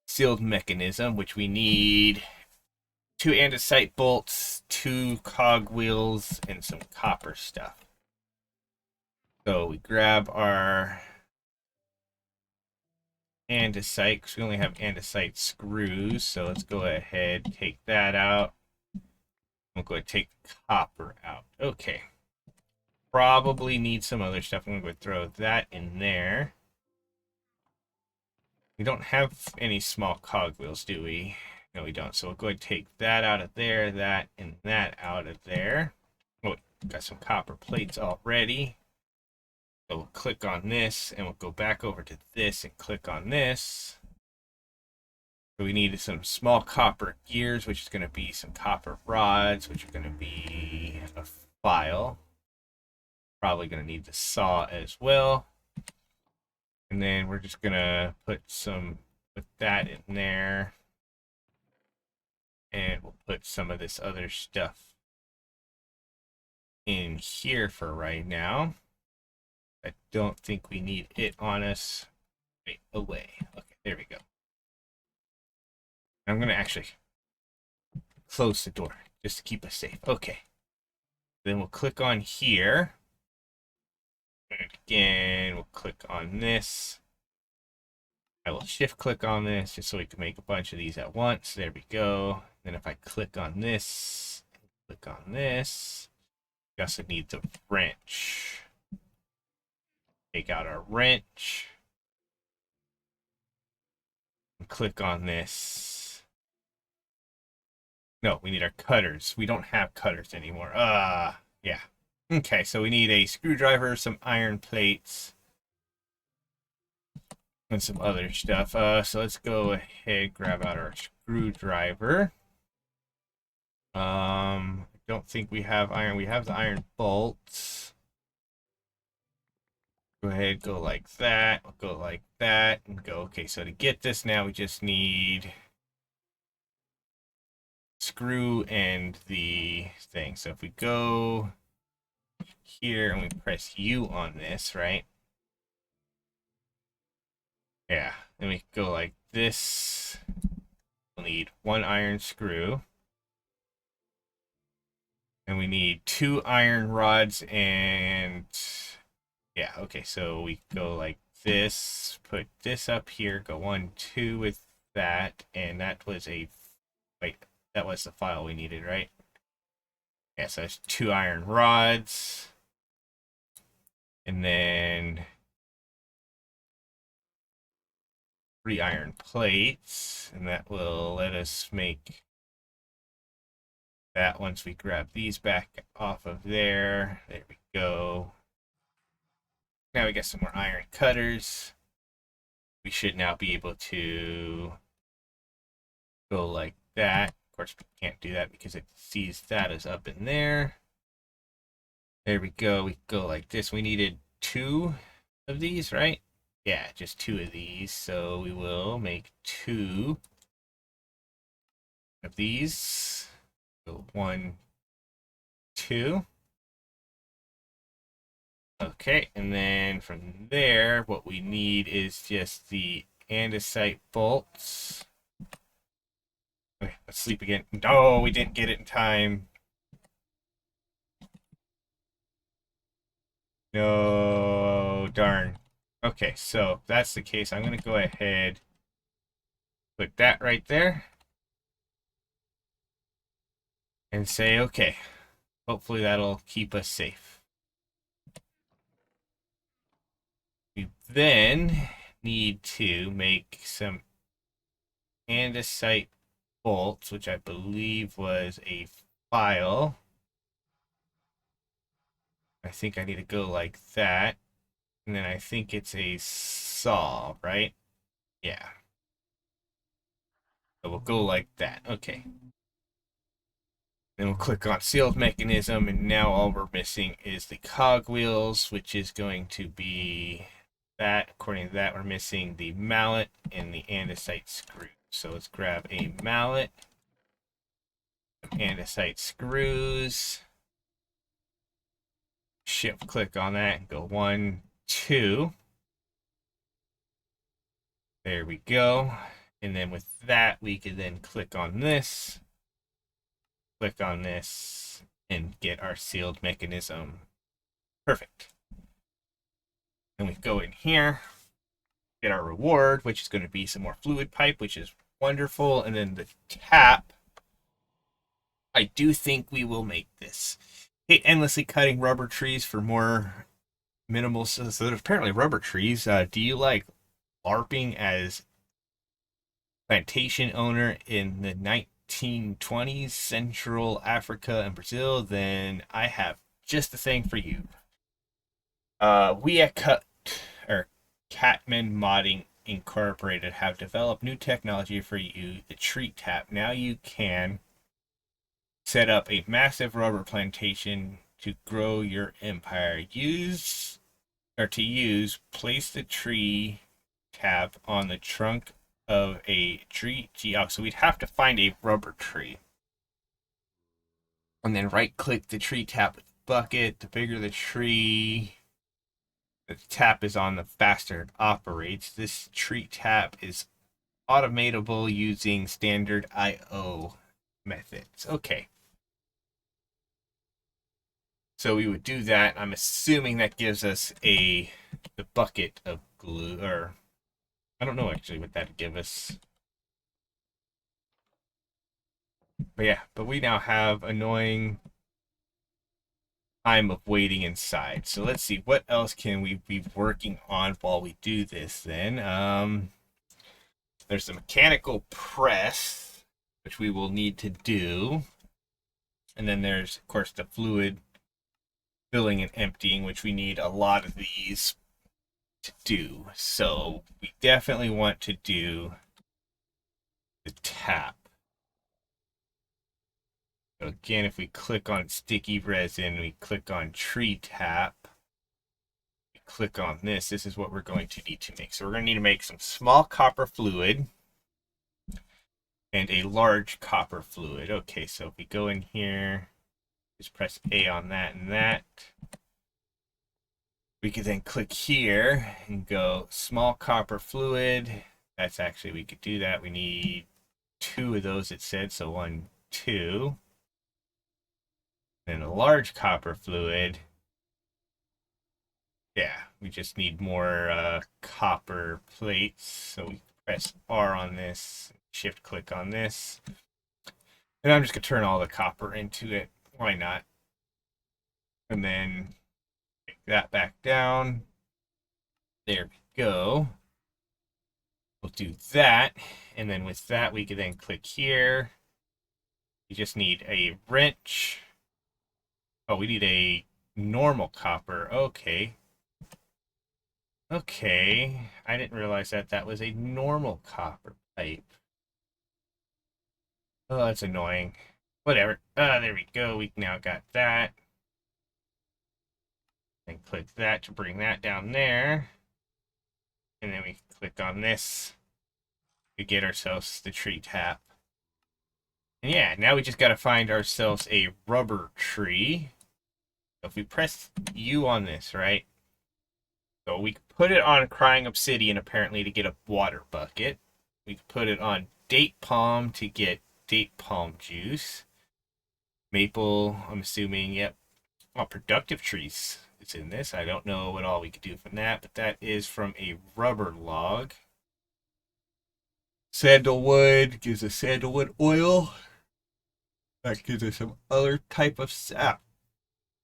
Sealed mechanism, which we need 2 andesite bolts, 2 cog wheels, and some copper stuff. So we grab our andesite, because we only have andesite screws. So let's go ahead, take that out. We'll go ahead and take the copper out. Okay. Probably need some other stuff. I'm going to throw that in there. We don't have any small cogwheels, do we? No, we don't. So we'll go ahead and take that out of there, that, and that out of there. Oh, got some copper plates already. So we'll click on this, and we'll go back over to this and click on this. So we need some small copper gears, which is going to be some copper rods, which are going to be a file. Probably going to need the saw as well. And then we're just going to put that in there. And we'll put some of this other stuff in here for right now. I don't think we need it on us. Wait, away. Okay, there we go. I'm going to actually close the door just to keep us safe. Okay. Then we'll click on here. And again, we'll click on this. I will shift click on this just so we can make a bunch of these at once. There we go. Then if I click on this, click on this, we also need the wrench. Take out our wrench. And click on this. No, we need our cutters. We don't have cutters anymore. Yeah. Okay, so we need a screwdriver, some iron plates, and some other stuff. So let's go ahead, grab out our screwdriver. I don't think we have iron. We have the iron bolts. Go ahead, go like that. We'll go like that and go. Okay, so to get this now, we just need screw and the thing. So if we go here and we press U on this, right? Yeah, then we go like this. We'll need one iron screw. And we need 2 iron rods and yeah, okay, so we go like this, put this up here, go 1, 2 with that, and that was that was the file we needed, right? Yeah, so that's 2 iron rods, and then 3 iron plates, and that will let us make that once we grab these back off of there. There we go. Now we got some more iron cutters. We should now be able to go like that. Of course, we can't do that because it sees that as up in there. There we go. We go like this. We needed 2 of these, right? Yeah, just 2 of these. So we will make 2 of these. So 1, 2. Okay, and then from there, what we need is just the andesite bolts. Okay, let's sleep again. No, we didn't get it in time. No, darn. Okay, so if that's the case, I'm going to go ahead, put that right there, and say, okay, hopefully that'll keep us safe. We then need to make some andesite bolts, which I believe was a file. I think I need to go like that. And then I think it's a saw, right? Yeah. So we'll go like that. Okay. Then we'll click on sealed mechanism, and now all we're missing is the cogwheels, which is going to be that. According to that, we're missing the mallet and the andesite screw. So let's grab a mallet, some andesite screws, shift click on that, and go 1, 2. There we go. And then with that, we can then click on this, and get our sealed mechanism. Perfect. And we go in here, get our reward, which is going to be some more fluid pipe, which is wonderful. And then the tap, I do think we will make this. Hate endlessly cutting rubber trees for more minimal. So there's apparently rubber trees. Do you like LARPing as plantation owner in the 1920s, Central Africa and Brazil? Then I have just the thing for you. We at Catman Modding Incorporated have developed new technology for you, the Tree Tap. Now you can set up a massive rubber plantation to grow your empire. Place the tree tap on the trunk of a tree. So we'd have to find a rubber tree. And then right click the tree tap with the bucket. The bigger the tree, the tap is on, the faster it operates. This tree tap is automatable using standard I/O methods. Okay. So we would do that. I'm assuming that gives us the bucket of glue, or I don't know actually what that'd give us. But yeah, but we now have annoying time of waiting inside. So let's see, what else can we be working on while we do this then? There's the mechanical press, which we will need to do. And then there's, of course, the fluid filling and emptying, which we need a lot of these to do. So we definitely want to do the tap. So again, if we click on sticky resin, we click on tree tap, we click on this, this is what we're going to need to make. So we're going to need to make some small copper fluid and a large copper fluid. Okay, so if we go in here, just press A on that and that. We could then click here and go small copper fluid. That's actually, we could do that. We need 2 of those, it said. So 1, 2. Then a large copper fluid. Yeah, we just need more copper plates. So we press R on this, shift click on this. And I'm just going to turn all the copper into it. Why not? And then take that back down. There we go. We'll do that. And then with that, we can then click here. We just need a wrench. Oh, we need a normal copper. Okay. Okay. I didn't realize that that was a normal copper pipe. Oh, that's annoying. Whatever. There we go. We now got that. And click that to bring that down there. And then we click on this to get ourselves the tree tap. And yeah, now we just got to find ourselves a rubber tree. So if we press U on this, right? So we could put it on crying obsidian apparently to get a water bucket. We could put it on date palm to get date palm juice. Maple, I'm assuming, yep. Oh, productive trees. It's in this. I don't know what all we could do from that, but that is from a rubber log. Sandalwood gives us sandalwood oil. That gives us some other type of sap.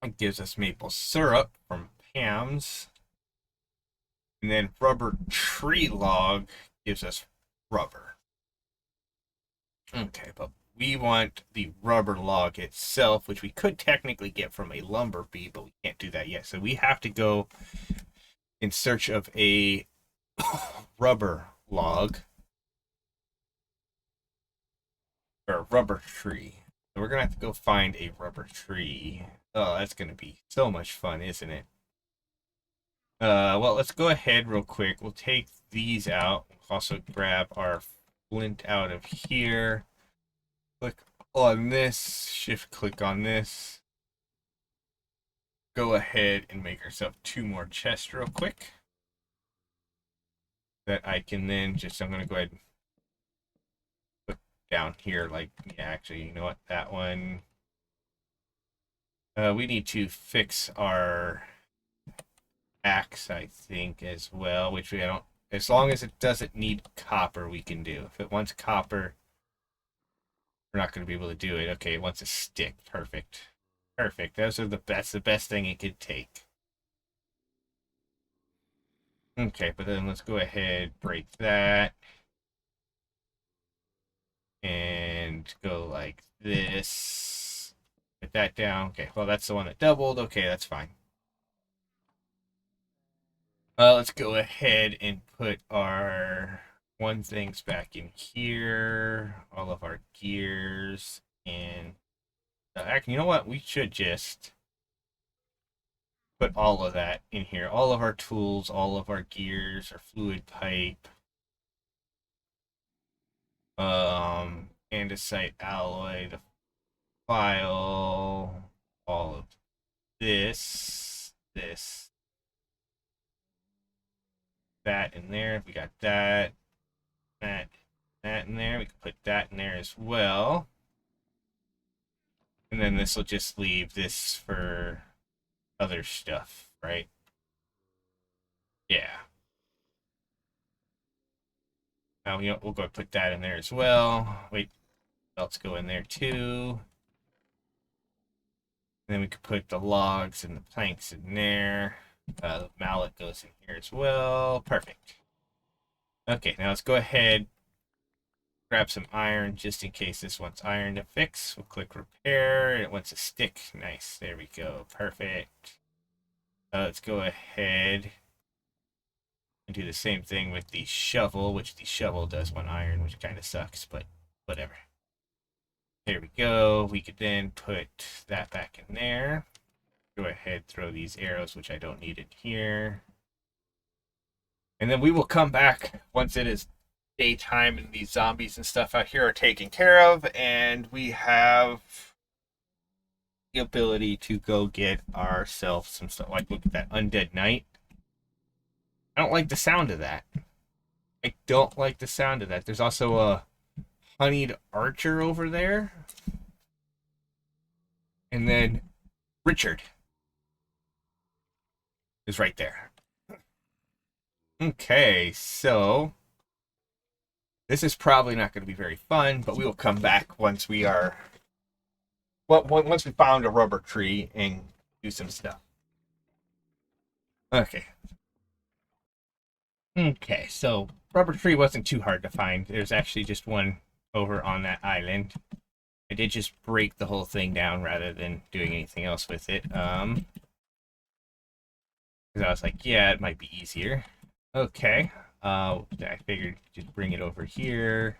It gives us maple syrup from Pam's. And then rubber tree log gives us rubber. Okay, but we want the rubber log itself, which we could technically get from a lumber bee, but we can't do that yet. So we have to go in search of a rubber log or a rubber tree. So we're gonna have to go find a rubber tree. Oh, that's gonna be so much fun, isn't it? Well, let's go ahead real quick. We'll take these out. Also grab our flint out of here. Click on this. Shift click on this. Go ahead and make ourselves 2 more chests real quick. That I can then just, I'm going to go ahead and put down here. Like, yeah, actually, you know what? That one. We need to fix our axe, I think, as well, which I don't As long as it doesn't need copper, we can do. If it wants copper, we're not going to be able to do it. Okay, it wants a stick. Perfect. Perfect. That's the best thing it could take. Okay, but then let's go ahead, break that, and go like this. Put that down. Okay, well, that's the one that doubled. Okay, that's fine. Let's go ahead and put our one things back in here, all of our gears, and actually, you know what? We should just put all of that in here. All of our tools, all of our gears, our fluid pipe, andesite alloy, the file, all of this, that in there. We got that, that, that in there. We can put that in there as well. And then this will just leave this for other stuff, right? Yeah. Now we'll go put that in there as well. Wait, let's go in there too. And then we could put the logs and the planks in there. The mallet goes in here as well. Perfect. Okay, now let's go ahead, grab some iron just in case this wants iron to fix. We'll click repair. It wants a stick. Nice. There we go. Perfect. Let's go ahead and do the same thing with the shovel, which the shovel does want iron, which kind of sucks, but whatever. There we go. We could then put that back in there. Go ahead, throw these arrows, which I don't need in here. And then we will come back once it is daytime and these zombies and stuff out here are taken care of, and we have the ability to go get ourselves some stuff. Like, look at that Undead Knight. I don't like the sound of that. I don't like the sound of that. There's also a honeyed archer over there. And then Richard is right there. Okay, so this is probably not going to be very fun, but we will come back once we are... Well, once we found a rubber tree and do some stuff. Okay. Okay, so rubber tree wasn't too hard to find. There's actually just one over on that island. I did just break the whole thing down rather than doing anything else with it. Because I was like, yeah, it might be easier. Okay. I figured just bring it over here.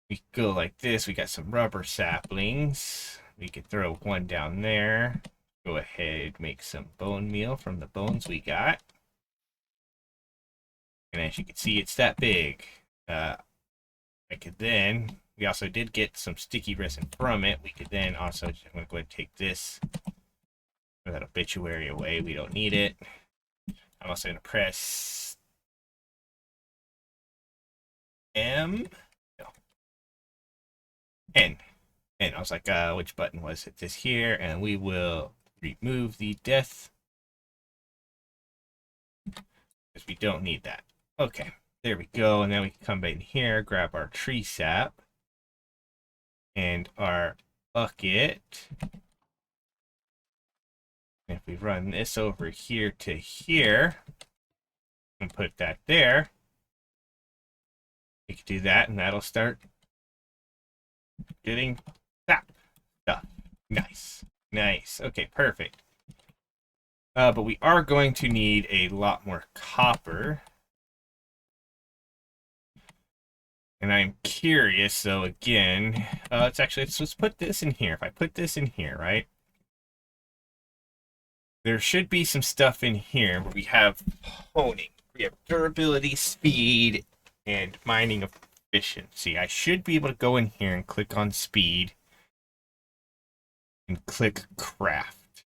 We go like this. We got some rubber saplings. We could throw one down there. Go ahead, make some bone meal from the bones we got. And as you can see, it's that big. I could then, we also did get some sticky resin from it. We could then also, I'm going to go ahead and take this, throw that obituary away. We don't need it. I'm also going to press M. No. N. And I was like, which button was it? This here. And we will remove the death. Because we don't need that. Okay. There we go. And then we can come back in here, grab our tree sap. And our bucket. And if we run this over here to here. And put that there. We can do that and that'll start getting that stuff. Nice. Nice. Okay, perfect. But we are going to need a lot more copper. And I'm curious, so again, let's put this in here. If I put this in here, right? There should be some stuff in here where we have honing. We have durability, speed, and mining efficiency. I should be able to go in here and click on speed and click craft.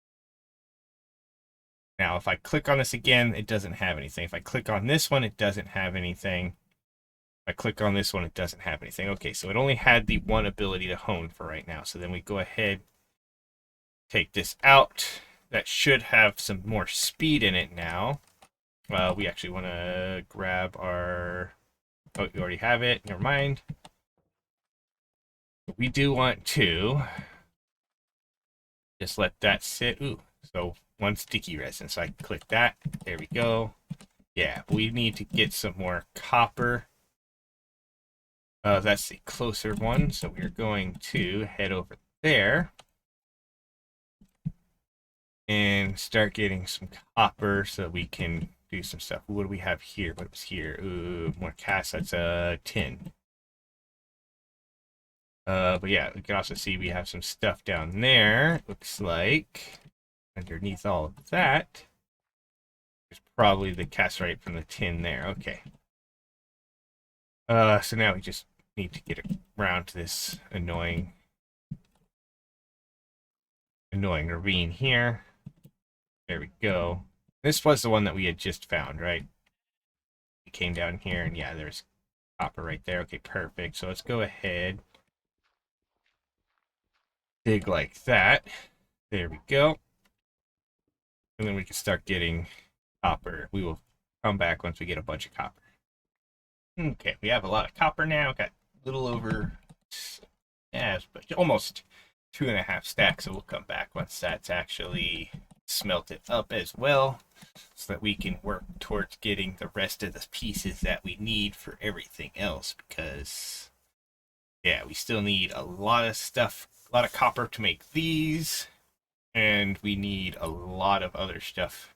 Now, if I click on this again, it doesn't have anything. If I click on this one, it doesn't have anything. If I click on this one, it doesn't have anything. Okay, so it only had the one ability to hone for right now. So then we go ahead, take this out. That should have some more speed in it now. We actually want to grab our. Oh, you already have it. Never mind. We do want to just let that sit. Ooh, so one sticky resin. So I click that. There we go. Yeah, we need to get some more copper. That's the closer one. So we're going to head over there and start getting some copper so we can do some stuff. What do we have here? What was here? Ooh, more cast. That's a tin. But yeah, we can also see we have some stuff down there. Looks like underneath all of that is probably the cast right from the tin there. Okay. So now we just need to get around to this annoying ravine here. There we go. This was the one that we had just found, right? We came down here and yeah, there's copper right there. Okay, perfect. So let's go ahead. Dig like that. There we go. And then we can start getting copper. We will come back once we get a bunch of copper. Okay, we have a lot of copper now. Got a little over, yeah, but almost 2.5 stacks. So we'll come back once that's actually smelted up as well, so that we can work towards getting the rest of the pieces that we need for everything else. Because yeah, we still need a lot of stuff, a lot of copper to make these, and we need a lot of other stuff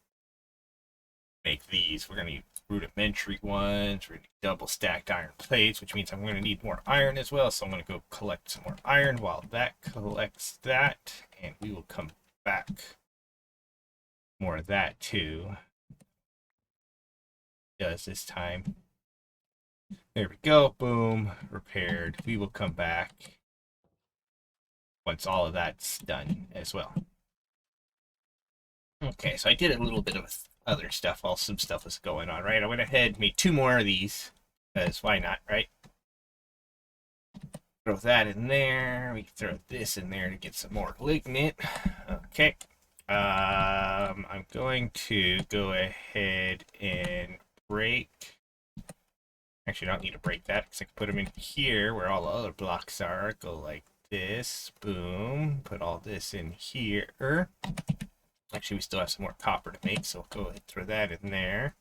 to make these. We're gonna need rudimentary ones. We're gonna need double stacked iron plates, which means I'm gonna need more iron as well. So I'm gonna go collect some more iron while that collects that, and we will come back. More of that too. Does this time. There we go. Boom. Repaired. We will come back once all of that's done as well. Okay, so I did a little bit of other stuff while some stuff was going on, right? I went ahead and made 2 more of these, because why not, right? Throw that in there. We can throw this in there to get some more lignite. Okay. I'm going to go ahead and break. Actually, I don't need to break that because I can put them in here where all the other blocks are. Go like this. Boom. Put all this in here. Actually, we still have some more copper to make, so we'll go ahead and throw that in there.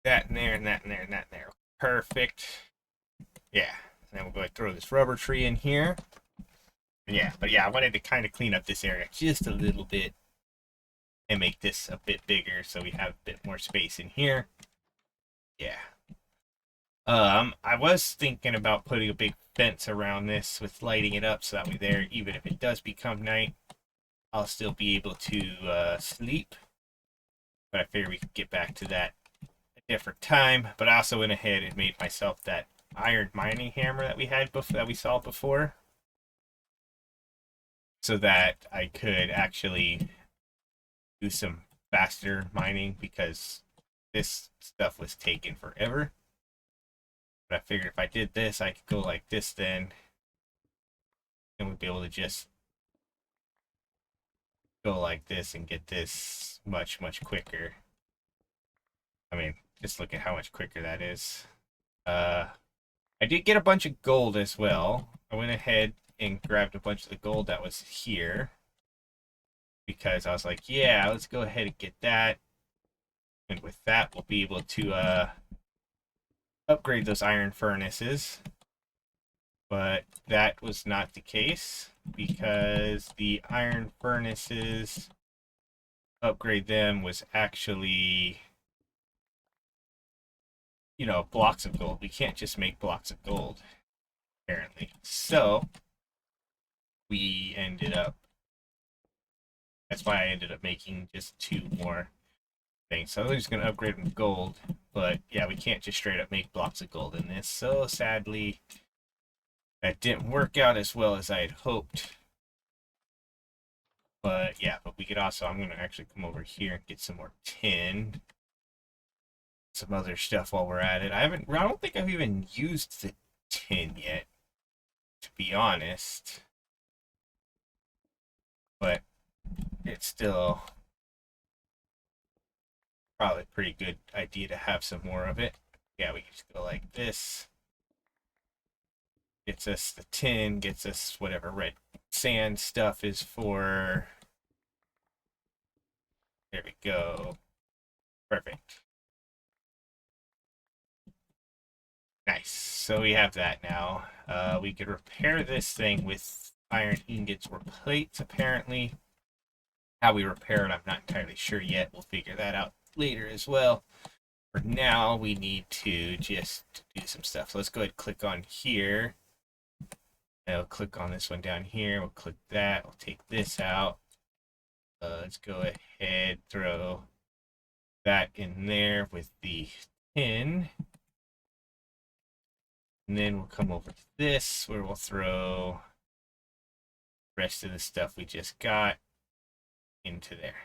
That in there, and that in there, and that in there. Perfect. Yeah. And then we'll go ahead and throw this rubber tree in here. And yeah, but yeah, I wanted to kind of clean up this area just a little bit and make this a bit bigger so we have a bit more space in here. Yeah. I was thinking about putting a big fence around this with lighting it up so that way there, even if it does become night, I'll still be able to sleep. But I figured we could get back to that a different time. But I also went ahead and made myself that iron mining hammer that we had before, that we saw before, so that I could actually do some faster mining because this stuff was taking forever. But I figured if I did this, I could go like this then, and we'd be able to just go like this and get this much, much quicker. I mean, just look at how much quicker that is. I did get a bunch of gold as well. I went ahead and grabbed a bunch of the gold that was here because I was like, yeah, let's go ahead and get that. And with that, we'll be able to upgrade those iron furnaces. But that was not the case because the iron furnaces, upgrade them was actually, blocks of gold. We can't just make blocks of gold, apparently. So we ended up, that's why I ended up making just 2 more things. So I'm just going to upgrade them to gold. But yeah, we can't just straight up make blocks of gold in this. So sadly, that didn't work out as well as I had hoped. But yeah, but we could also, I'm going to actually come over here and get some more tin. Some other stuff while we're at it. I don't think I've even used the tin yet, to be honest. But it's still probably a pretty good idea to have some more of it. Yeah, we can just go like this. Gets us the tin, gets us whatever red sand stuff is for. There we go. Perfect. Nice. So we have that now. We could repair this thing with iron ingots or plates, apparently. How we repair it, I'm not entirely sure yet. We'll figure that out later as well. For now, we need to just do some stuff. So let's go ahead and click on here. And we'll click on this one down here. We'll click that. We'll take this out. Let's go ahead, throw that in there with the tin. And then we'll come over to this where we'll throw the rest of the stuff we just got into there.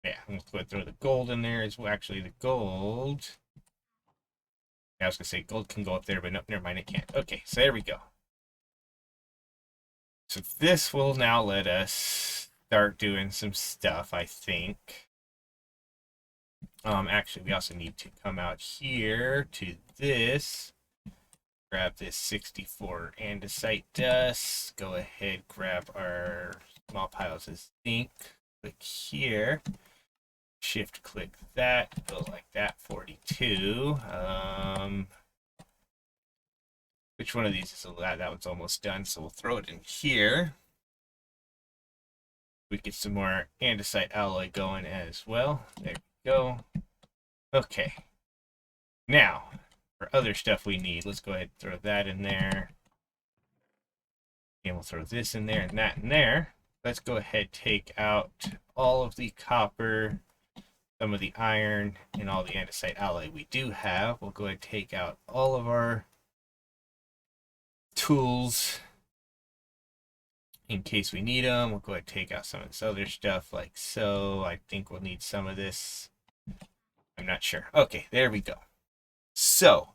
Yeah, I'm going to throw the gold in there as well. Actually, the gold. I was going to say gold can go up there, but no, never mind, it can't. Okay, so there we go. So this will now let us start doing some stuff, I think. Actually, we also need to come out here to this. Grab this 64 andesite dust. Go ahead, grab our small piles of zinc. Click here. Shift click that. Go like that. 42. Which one of these is allowed? That one's almost done, so we'll throw it in here. We get some more andesite alloy going as well. There we go. Okay. Now, for other stuff we need, let's go ahead and throw that in there. And we'll throw this in there and that in there. Let's go ahead, take out all of the copper, some of the iron, and all the andesite alloy we do have. We'll go ahead and take out all of our tools in case we need them. We'll go ahead and take out some of this other stuff like so. I think we'll need some of this. I'm not sure. Okay, there we go. So,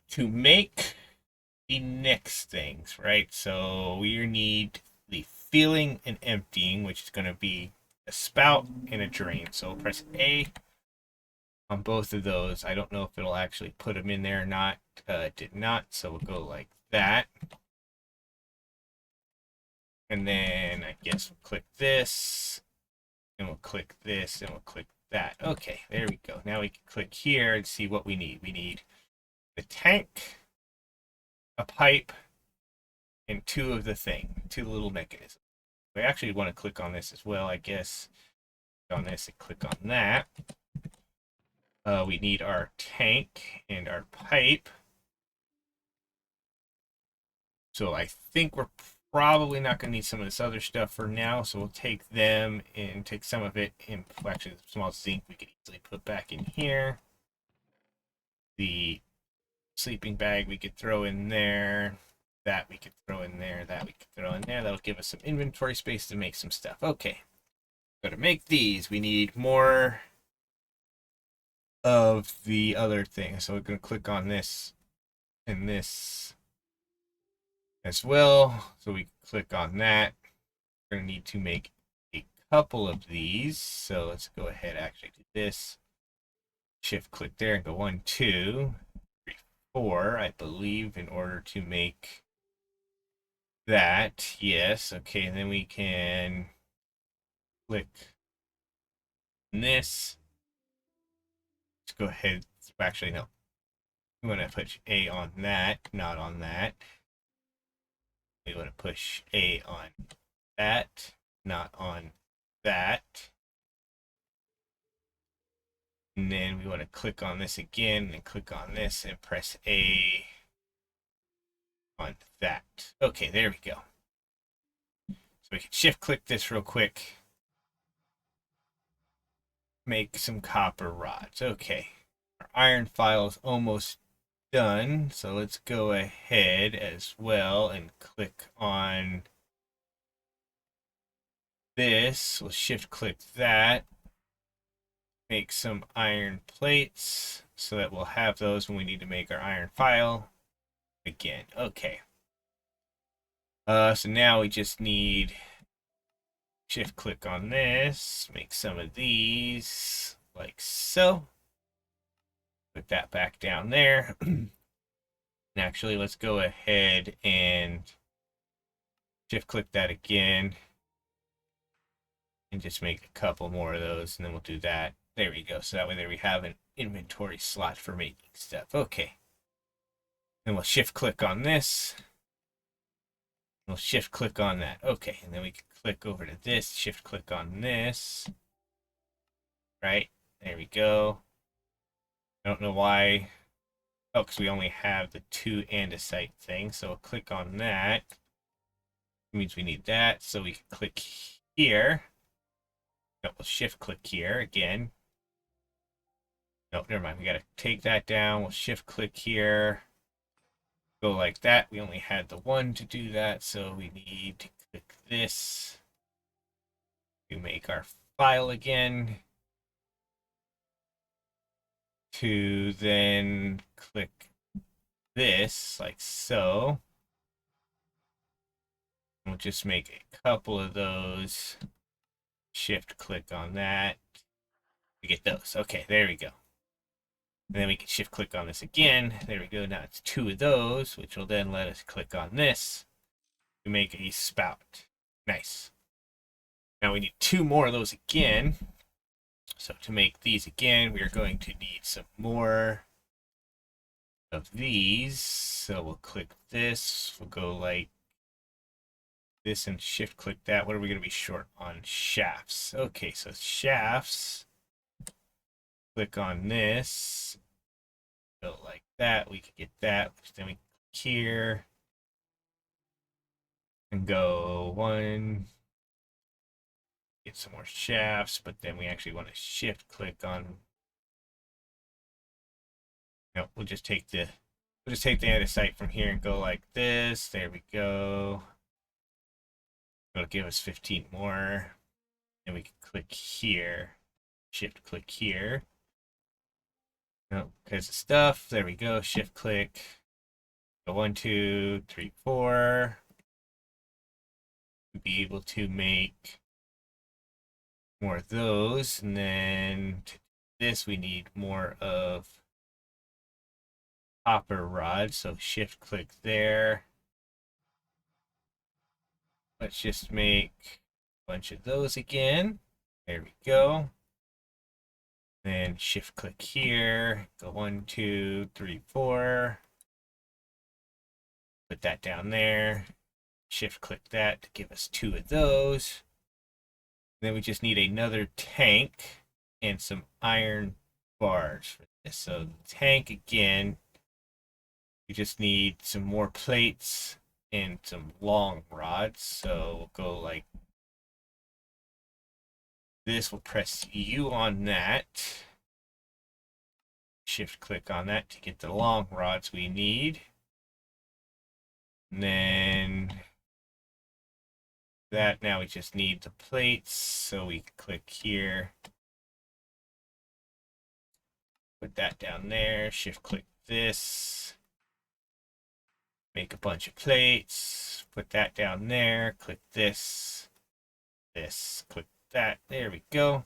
to make the next things, right? So we need the filling and emptying, which is going to be a spout and a drain. So we'll press A on both of those. I don't know if it'll actually put them in there or not. It did not, so we'll go like that. And then I guess we'll click this, and we'll click this, and we'll click that. Okay, there we go. Now we can click here and see what we need. We need the tank, a pipe, and two of the thing, two little mechanisms. We actually want to click on this as well, I guess. Click on this and click on that. We need our tank and our pipe. So I think we're probably not going to need some of this other stuff for now. So we'll take them and take some of it. And actually, the small zinc we could easily put back in here. The sleeping bag we could throw in there. That we could throw in there. That we could throw in there. That'll give us some inventory space to make some stuff. Okay. So to make these, we need more of the other thing. So we're going to click on this and this as well. So we click on that. We're going to need to make a couple of these. So let's go ahead and actually do this. Shift click there and go 1, 2, 3, 4, I believe, in order to make that. Yes. Okay. And then we can click this. Let's go ahead. Actually, no. We want to push A on that, not on that. We want to push A on that, not on that. And then we want to click on this again and click on this and press A on that. Okay, there we go. So we can shift click this real quick. Make some copper rods. Okay. Our iron file is almost done. So let's go ahead as well and click on this. We'll shift click that. Make some iron plates so that we'll have those when we need to make our iron file again. Okay. So now we just need Shift click on this, make some of these like so. Put that back down there. And actually, let's go ahead and shift click that again and just make a couple more of those, and then we'll do that. There we go. So that way there we have an inventory slot for making stuff. Okay. Then we'll shift click on this. We'll shift click on that. Okay, and then we can click over to this, shift click on this. Right? There we go. I don't know why. Oh, because we only have the 2 andesite thing. So we'll click on that. It means we need that. So we can click here. No, we'll shift click here again. No, never mind. We got to take that down. We'll shift click here. Go like that. We only had the 1 to do that. So we need to click this to make our file again. To then click this like so. We'll just make a couple of those. Shift click on that to get those. Okay, there we go. And then we can shift click on this again. There we go. Now it's 2 of those, which will then let us click on this to make a spout. Nice. Now we need 2 more of those again. So to make these again, we are going to need some more of these. So we'll click this. We'll go like this and shift click that. What are we going to be short on? Shafts. Okay, so shafts. Click on this. Go like that. We can get that. Then we click here. And go 1. Get some more shafts, but then we actually want to shift click on. No, we'll just take the andesite from here and go like this. There we go. It'll give us 15 more. And we can click here. Shift click here. No, because of stuff. There we go. Shift click. Go 1, 2, 3, 4. We'll be able to make more of those. And then to do this, we need more of copper rod. So shift click there. Let's just make a bunch of those again. There we go. Then shift click here. Go 1, 2, 3, 4. Put that down there. Shift click that to give us 2 of those. Then we just need another tank and some iron bars for this. So the tank again, we just need some more plates and some long rods. So we'll go like this. We'll press U on that. Shift click on that to get the long rods we need. And then that, now we just need the plates. So we click here. Put that down there. Shift click this. Make a bunch of plates. Put that down there. Click this. This. Click that. There we go.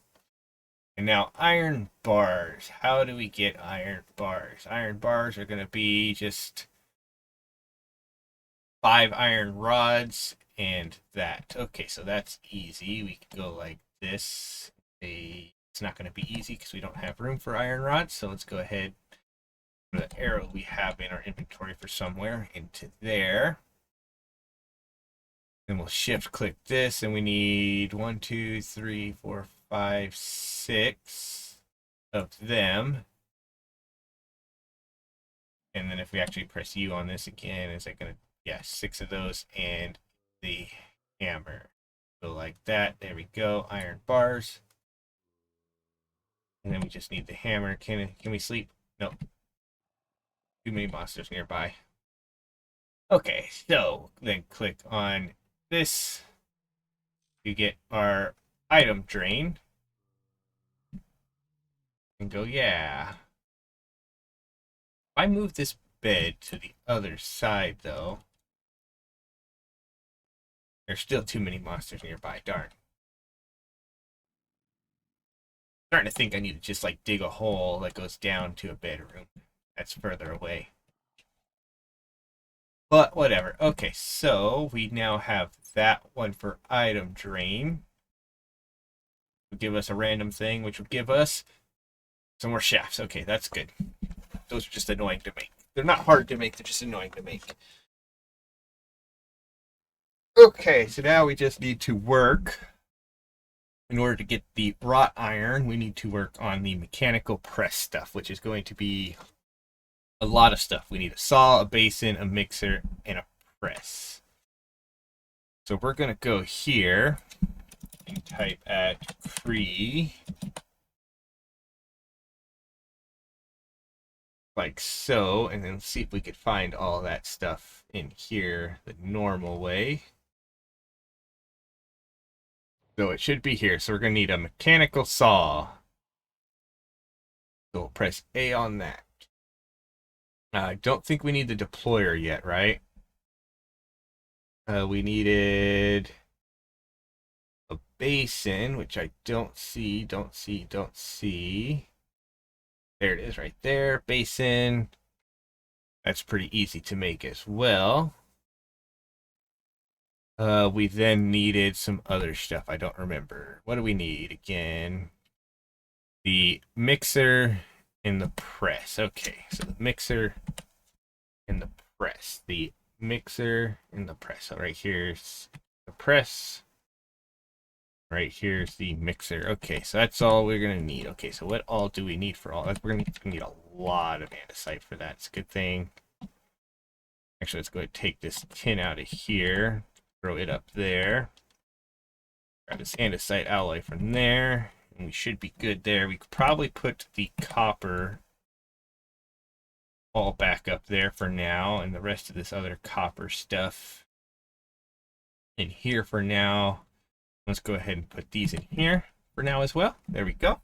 And now iron bars. How do we get iron bars? Iron bars are going to be just 5 iron rods and that. Okay, so that's easy. We can go like this. It's not going to be easy because we don't have room for iron rods. So let's go ahead. The arrow we have in our inventory for somewhere into there. Then we'll shift click this, and we need 1, 2, 3, 4, 5, 6 of them. And then if we actually press U on this again, is it gonna, yeah, 6 of those and the hammer. So like that, there we go, iron bars. And then we just need the hammer. Can we sleep? No. Too many monsters nearby. Okay, so then click on this to get our item drain. And go, yeah. If I move this bed to the other side, though, there's still too many monsters nearby. Darn. Starting to think I need to just like dig a hole that goes down to a bedroom. That's further away. But whatever. Okay, so we now have that one for item drain. Will give us a random thing, which will give us some more shafts. Okay, that's good. Those are just annoying to make. They're not hard to make, they're just annoying to make. Okay, so now we just need to work. In order to get the wrought iron, we need to work on the mechanical press stuff, which is going to be a lot of stuff. We need a saw, a basin, a mixer, and a press. So we're going to go here and type at free like so, and then see if we could find all that stuff in here the normal way. So it should be here. So we're going to need a mechanical saw. So we'll press A on that. I don't think we need the deployer yet, right? We needed a basin, which I don't see. There it is right there. Basin. That's pretty easy to make as well. We then needed some other stuff. I don't remember. What do we need again? The mixer and the press. Okay, so the mixer and the press. The mixer and the press. So right here's the press. Right here's the mixer. Okay, so that's all we're gonna need. Okay, so what all do we need for all that? We're gonna need a lot of andesite for that. It's a good thing. Actually, let's go ahead and take this tin out of here. Throw it up there. Grab this andesite alloy from there. And we should be good there. We could probably put the copper all back up there for now. And the rest of this other copper stuff in here for now. Let's go ahead and put these in here for now as well. There we go.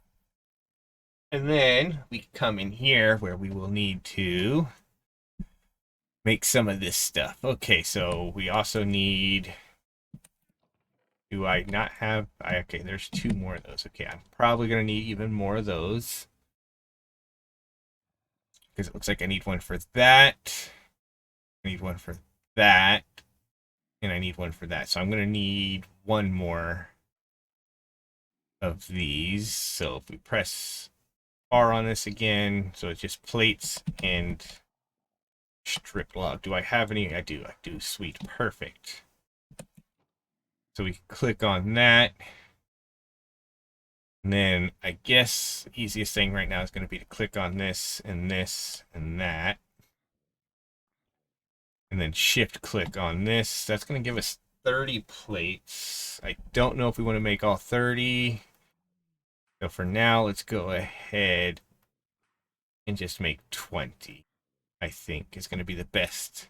And then we come in here where we will need to make some of this stuff. Okay, so we also need... Do I not have... okay, there's 2 more of those. Okay, I'm probably going to need even more of those. Because it looks like I need one for that. I need one for that. And I need one for that. So I'm going to need one more of these. So if we press R on this again, so it's just plates and strip log. Do I have any? I do. Sweet. Perfect. So we click on that. And then I guess the easiest thing right now is going to be to click on this and this and that. And then shift click on this. That's going to give us 30 plates. I don't know if we want to make all 30. So for now, let's go ahead and just make 20. I think is going to be the best.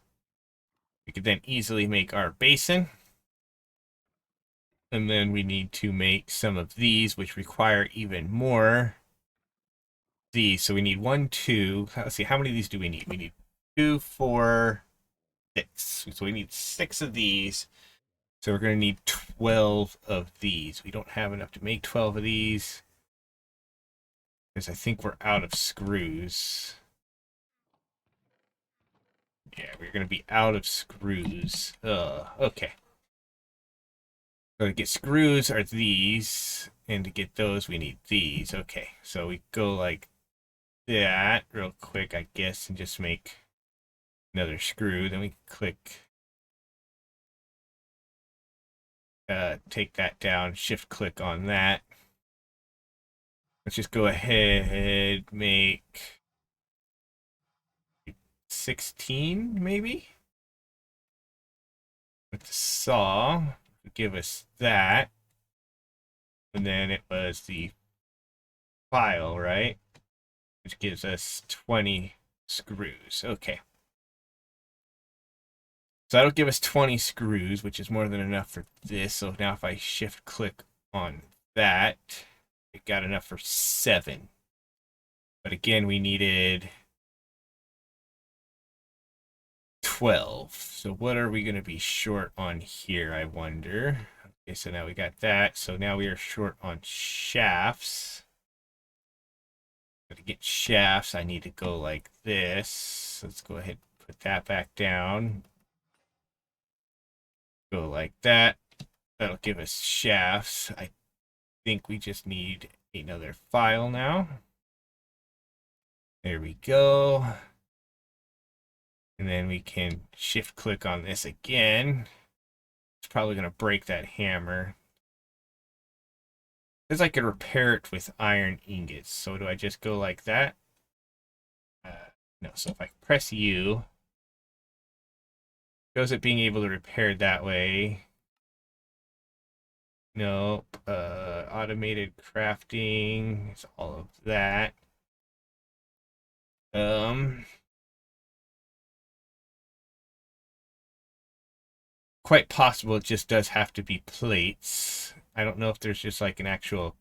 We could then easily make our basin. And then we need to make some of these, which require even more these. So we need 1, 2. Let's see, how many of these do we need? We need 2, 4, 6. So we need 6 of these. So we're going to need 12 of these. We don't have enough to make 12 of these. Because I think we're out of screws. Yeah, we're going to be out of screws. Okay. So to get screws are these, and to get those we need these. Okay, so we go like that real quick, I guess, and just make another screw. Then we click, take that down, shift click on that. Let's just go ahead, make 16 maybe? With the saw, give us that. And then it was the file, right? Which gives us 20 screws. Okay. So that'll give us 20 screws, which is more than enough for this. So now if I shift click on that, it got enough for 7. But again, we needed 12. So what are we going to be short on here, I wonder? Okay, so now we got that. So now we are short on shafts. get shafts, I need to go like this. Let's go ahead and put that back down. Go like that. That'll give us shafts. I think we just need another file now. There we go. And then we can shift click on this again. It's probably going to break that hammer. Because I could repair it with iron ingots. So do I just go like that? No, so if I press U, shows it being able to repair it that way. Nope. Automated crafting. It's all of that. Quite possible it just does have to be plates. I don't know if there's just like an actual,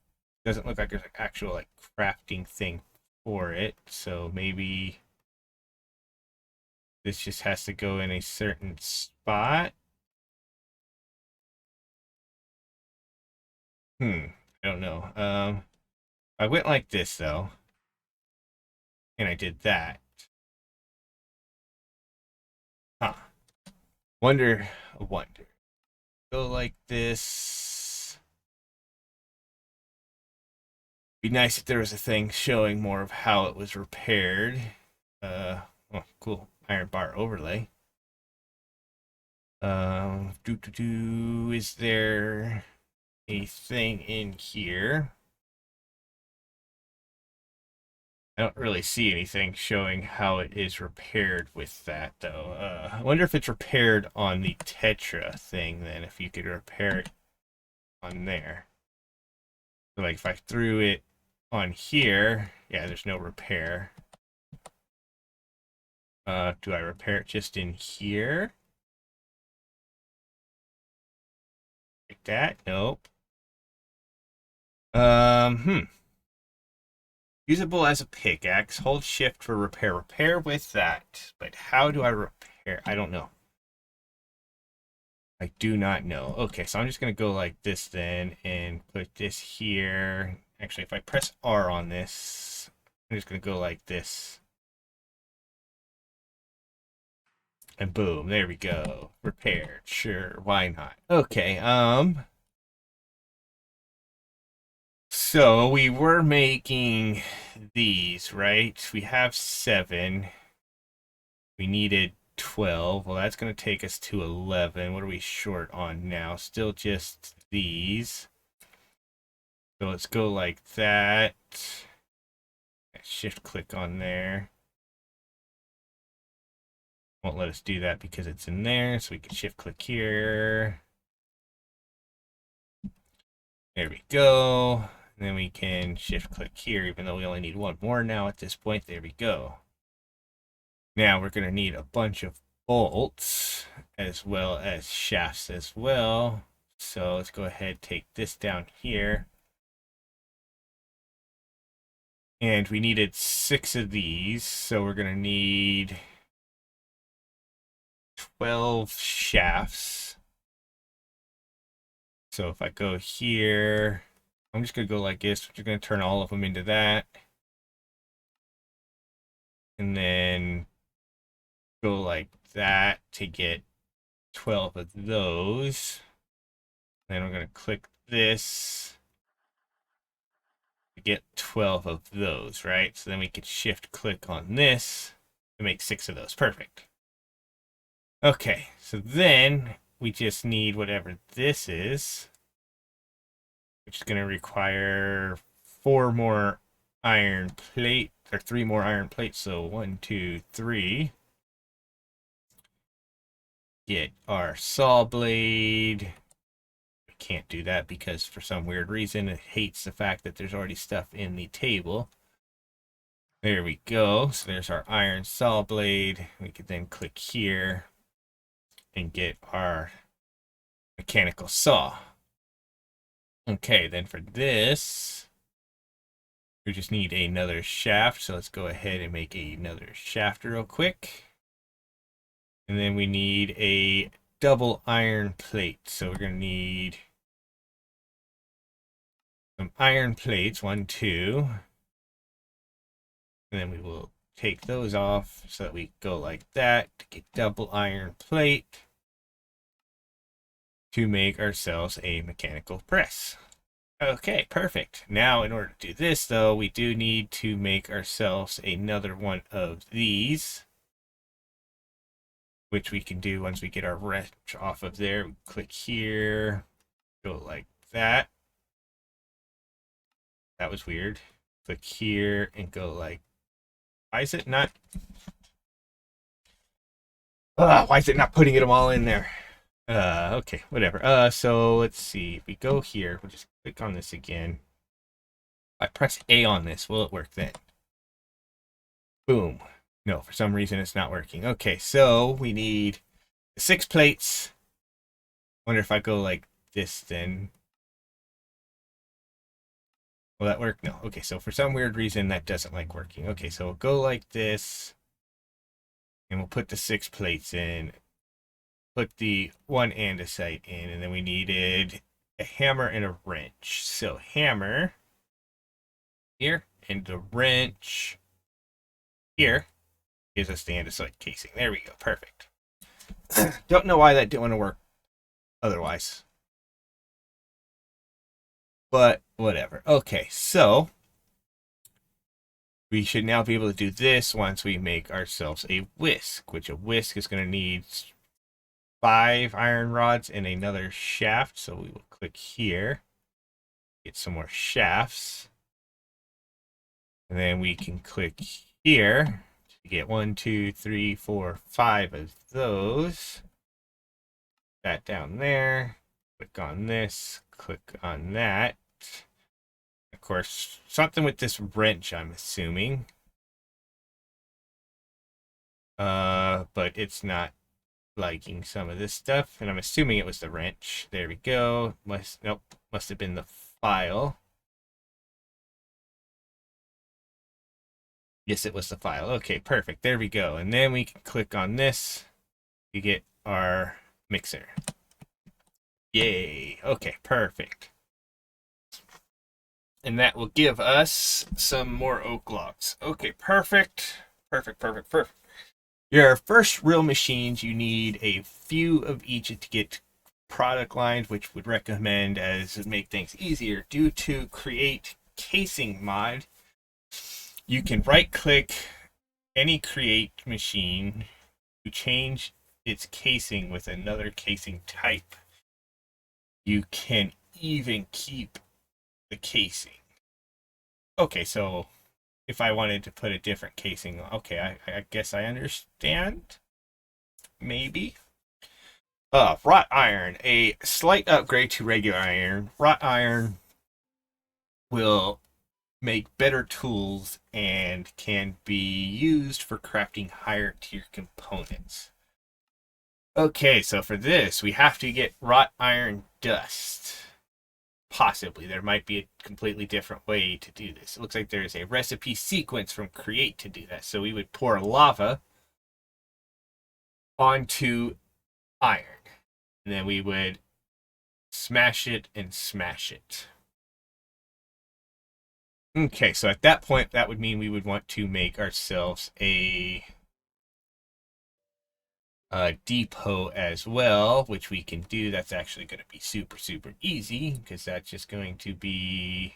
doesn't look like there's an actual like crafting thing for it. So maybe this just has to go in a certain spot. I don't know. I went like this though, and I did that. Huh. Wonder, wonder. Go like this. Be nice if there was a thing showing more of how it was repaired. Oh, cool. Iron bar overlay. Is there a thing in here? I don't really see anything showing how it is repaired with that, though. I wonder if it's repaired on the Tetra thing, then, if you could repair it on there. So, like, if I threw it on here, yeah, there's no repair. Do I repair it just in here? Like that? Nope. Usable as a pickaxe. Hold shift for repair. Repair with that. But how do I repair? I don't know. I do not know. Okay, so I'm just going to go like this then and put this here. Actually, if I press R on this, I'm just going to go like this. And boom, there we go. Repaired. Sure, why not? Okay, so we were making these, right? We have 7. We needed 12. Well, that's going to take us to 11. What are we short on now? Still just these. So let's go like that. Shift click on there. Won't let us do that because it's in there. So we can shift click here. There we go. And then we can shift click here, even though we only need one more now at this point. There we go. Now we're going to need a bunch of bolts as well as shafts as well. So let's go ahead and take this down here. And we needed 6 of these, so we're going to need 12 shafts. So if I go here, I'm just going to go like this. We're going to turn all of them into that. And then go like that to get 12 of those. Then I'm going to click this to get 12 of those, right? So then we can shift click on this to make 6 of those. Perfect. Okay, so then we just need whatever this is, which is going to require 4 more iron plate, or 3 more iron plates. So 1, 2, 3. Get our saw blade. We can't do that because for some weird reason it hates the fact that there's already stuff in the table. There we go. So there's our iron saw blade. We could then click here and get our mechanical saw. Okay, then for this, we just need another shaft. So let's go ahead and make another shaft real quick. And then we need a double iron plate. So we're going to need some iron plates. 1, 2. And then we will take those off so that we go like that to get double iron plate to make ourselves a mechanical press. Okay, perfect. Now, in order to do this, though, we do need to make ourselves another one of these, which we can do once we get our wrench off of there. We click here, go like that. That was weird. Click here and go like, why is it not? Why is it not putting them all in there? Okay, whatever. So let's see. If we go here, we'll just click on this again. I press A on this. Will it work then? Boom. No, for some reason it's not working. Okay, so we need 6 plates. Wonder if I go like this then. Will that work? No. Okay, so for some weird reason that doesn't like working. Okay, so we'll go like this. And we'll put the 6 plates in. Put the one andesite in. And then we needed a hammer and a wrench. So hammer here and the wrench here gives us the andesite casing. There we go. Perfect. Don't know why that didn't want to work otherwise. But whatever. Okay, so we should now be able to do this once we make ourselves a whisk, which a whisk is going to need 5 iron rods and another shaft. So we will click here, get some more shafts. And then we can click here to get 1, 2, 3, 4, 5 of those. That down there. Click on this. Click on that. Of course, something with this wrench, I'm assuming. But it's not liking some of this stuff, and I'm assuming it was the wrench. There we go. Nope, must have been the file. Yes, it was the file. Okay, perfect. There we go. And then we can click on this to get our mixer. Yay. Okay, perfect. And that will give us some more oak logs. Okay, perfect. Perfect. Your first real machines, you need a few of each to get product lines, which would recommend as make things easier. Due to create casing mod, you can right click any create machine to change its casing with another casing type. You can even keep the casing. Okay, so if I wanted to put a different casing, okay, I guess I understand. Maybe. Wrought iron, a slight upgrade to regular iron. Wrought iron will make better tools and can be used for crafting higher tier components. Okay, so for this, we have to get wrought iron dust. Possibly. There might be a completely different way to do this. It looks like there's a recipe sequence from Create to do that. So we would pour lava onto iron. And then we would smash it and smash it. Okay, so at that point, that would mean we would want to make ourselves a depot as well, which we can do. That's actually going to be super easy because that's just going to be,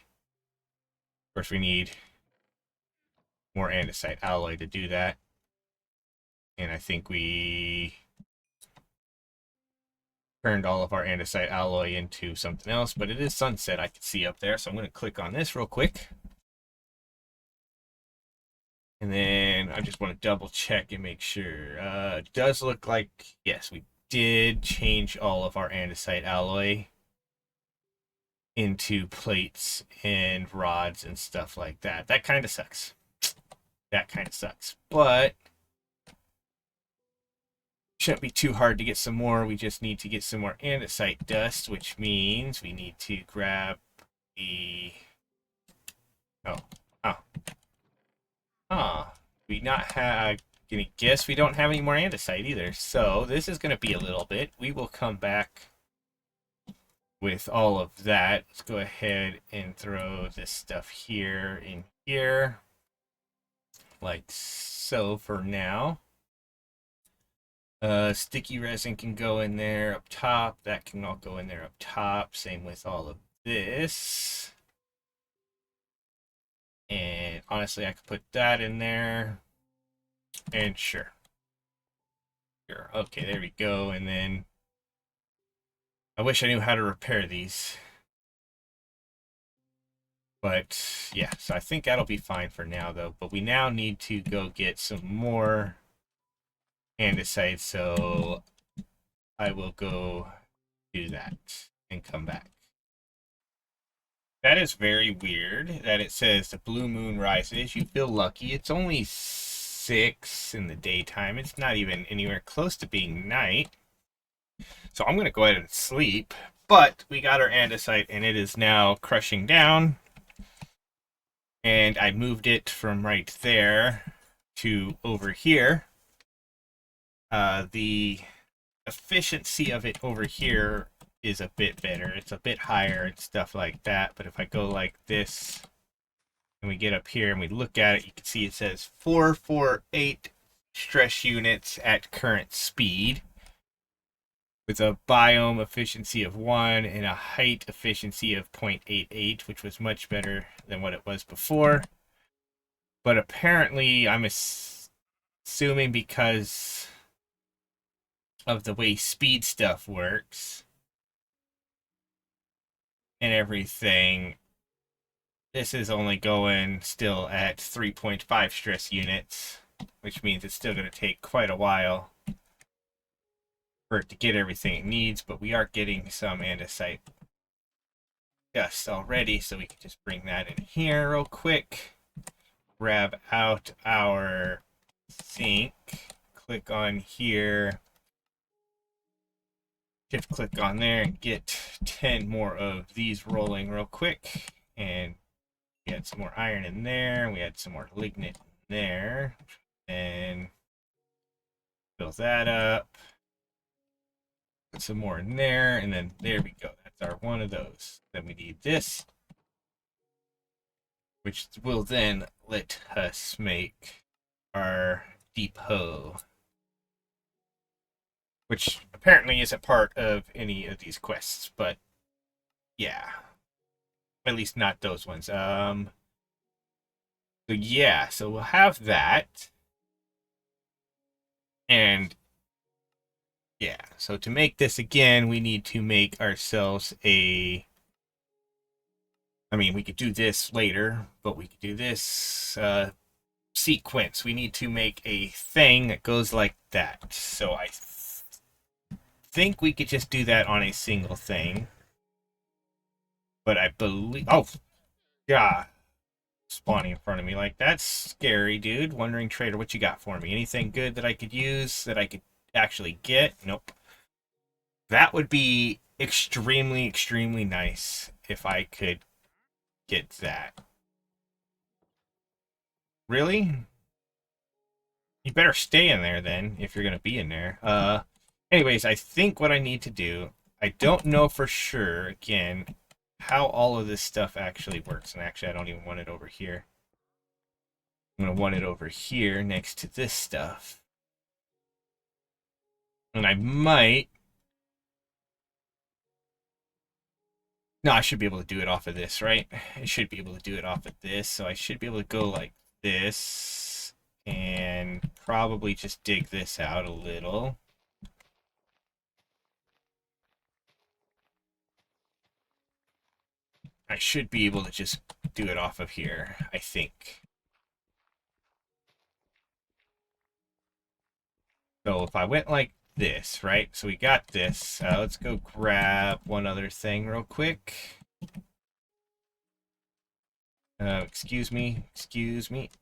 of course, we need more andesite alloy to do that. And I think we turned all of our andesite alloy into something else, but it is sunset I can see up there. So I'm going to click on this real quick. And then I just want to double check and make sure. It does look like, yes, we did change all of our andesite alloy into plates and rods and stuff like that. That kind of sucks. But shouldn't be too hard to get some more. We just need to get some more andesite dust, which means we need to grab the... We not have... Gonna guess we don't have any more andesite either. So this is gonna be a little bit. We will come back with all of that. Let's go ahead and throw this stuff here in here. like so for now. Sticky resin can go in there up top. That can all go in there up top. Same with all of this. And honestly, I could put that in there. And sure. Sure. Okay, there we go. And then I wish I knew how to repair these. But yeah, so I think that'll be fine for now though. But we now need to go get some more andesite, so I will go do that and come back. That is very weird that it says the blue moon rises. You feel lucky. It's only 6 in the daytime. It's not even anywhere close to being night. So I'm going to go ahead and sleep. But we got our andesite and it is now crushing down. And I moved it from right there to over here. The efficiency of it over here is a bit better. It's a bit higher and stuff like that. But if I go like this and we get up here and we look at it, you can see it says 448 stress units at current speed with a biome efficiency of 1 and a height efficiency of 0.88, which was much better than what it was before. But apparently, I'm assuming because of the way speed stuff works and everything, this is only going still at 3.5 stress units, which means it's still going to take quite a while for it to get everything it needs, but we are getting some andesite dust already, so we can just bring that in here real quick. Grab out our zinc, click on here, shift click on there and get 10 more of these rolling real quick. And we had some more iron in there, we had some more lignite in there, and fill that up, put some more in there, and then there we go. That's our one of those. Then we need this, which will then let us make our depot, which apparently isn't part of any of these quests, but yeah, at least not those ones. So yeah, so we'll have that, and yeah, so to make this again, we need to make ourselves a. I mean, we could do this later, but we could do this sequence. We need to make a thing that goes like that. So I think we could just do that on a single thing. But I believe... Oh, God. Spawning in front of me. Like, that's scary, dude. Wandering Trader, what you got for me? Anything good that I could use, that I could actually get? Nope. That would be extremely, extremely nice if I could get that. Really? You better stay in there then, if you're going to be in there. Anyways, I think what I need to do, I don't know for sure, again, how all of this stuff actually works. And actually, I don't even want it over here. I'm going to want it over here next to this stuff. And I might... No, I should be able to do it off of this, right? I should be able to do it off of this. So I should be able to go like this. And probably just dig this out a little. I should be able to just do it off of here, I think. So if I went like this, right? So we got this. Let's go grab one other thing real quick. Excuse me,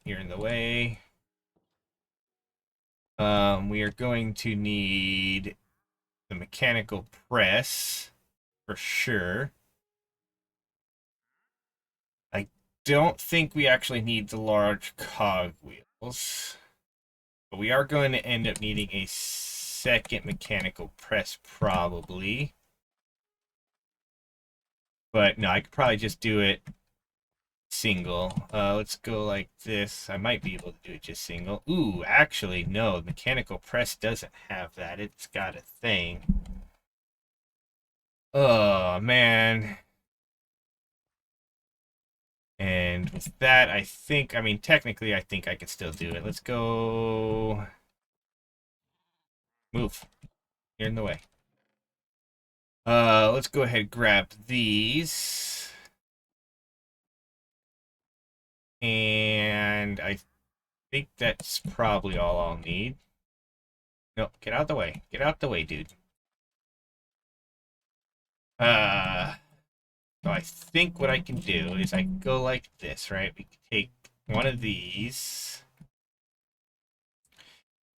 you're in the way. We are going to need the mechanical press for sure. I don't think we actually need the large cog wheels, but we are going to end up needing a second mechanical press probably. But no, I could probably just do it single. Let's go like this. I might be able to do it just single. Ooh, actually, no. Mechanical press doesn't have that. It's got a thing. Oh, man. And with that, I think, I mean, technically, I think I could still do it. Let's go. Move. You're in the way. Let's go ahead and grab these. And I think that's probably all I'll need. No, get out of the way. Get out the way, dude. Uh, so I think what I can do is I can go like this, right? We can take one of these,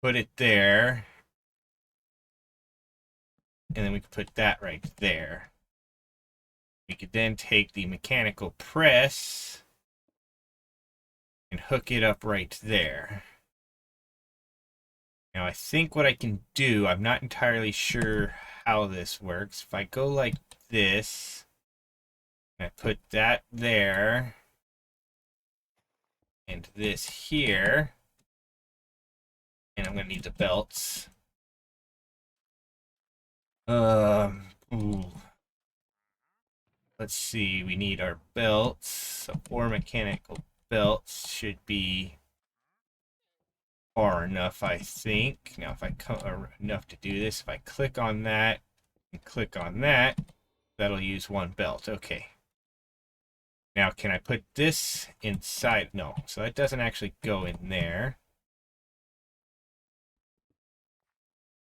put it there, and then we can put that right there. We could then take the mechanical press and hook it up right there. Now I think what I can do, I'm not entirely sure how this works. If I go like this, and I put that there, and this here, and I'm gonna need the belts. Ooh. Let's see, we need our belts. So 4 mechanical belts should be far enough, I think. Now, if I come enough to do this, if I click on that and click on that, that'll use 1 belt. Okay. Now, can I put this inside? No. So that doesn't actually go in there.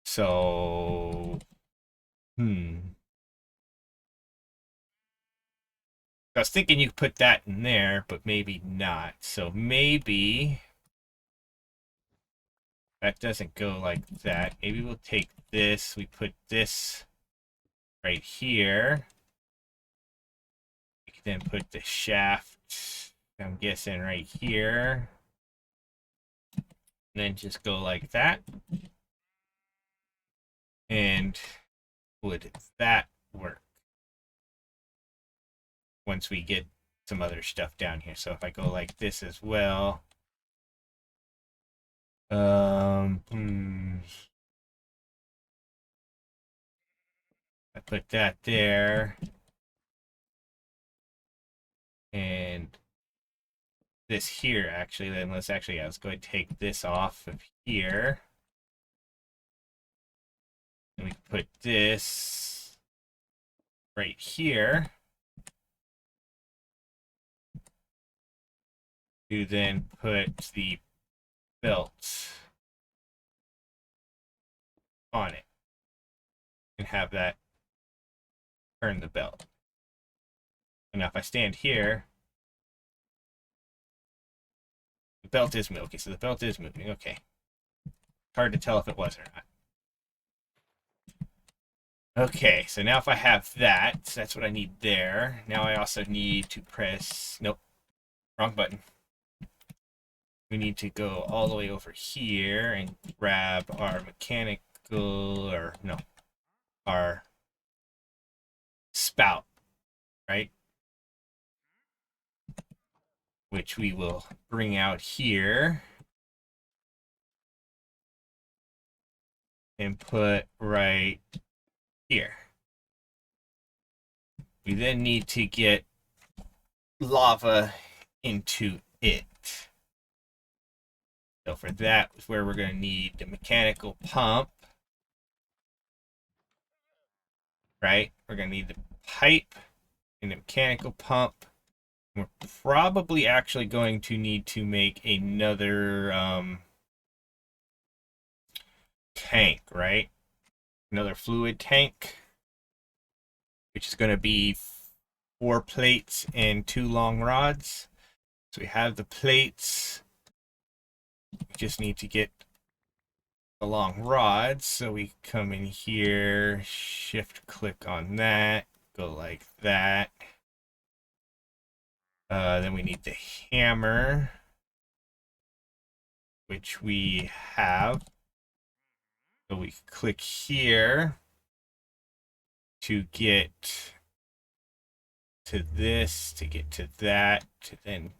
So, I was thinking you could put that in there, but maybe not. So maybe that doesn't go like that. Maybe we'll take this. We put this right here. We can then put the shaft, I'm guessing, right here. And then just go like that. And would that work once we get some other stuff down here? So if I go like this as well. I put that there. And this here, actually, then let's actually, yeah, let's go ahead and take this off of here. And we can put this right here. To then put the belt on it. And have that turn the belt. And now if I stand here, the belt is moving. Okay, so the belt is moving. Okay. Hard to tell if it was or not. Okay, so now if I have that, that's what I need there. Now I also need to press, nope, wrong button. We need to go all the way over here and grab our mechanical, or no, our spout, right? Which we will bring out here and put right here. We then need to get lava into it. So for that is where we're going to need the mechanical pump, right? We're going to need the pipe and the mechanical pump. We're probably actually going to need to make another tank, right? Another fluid tank, which is going to be 4 plates and 2 long rods. So we have the plates. We just need to get the long rods. So we come in here, shift click on that, go like that. Then we need the hammer, which we have. So we click here to get to this, to get to that, to then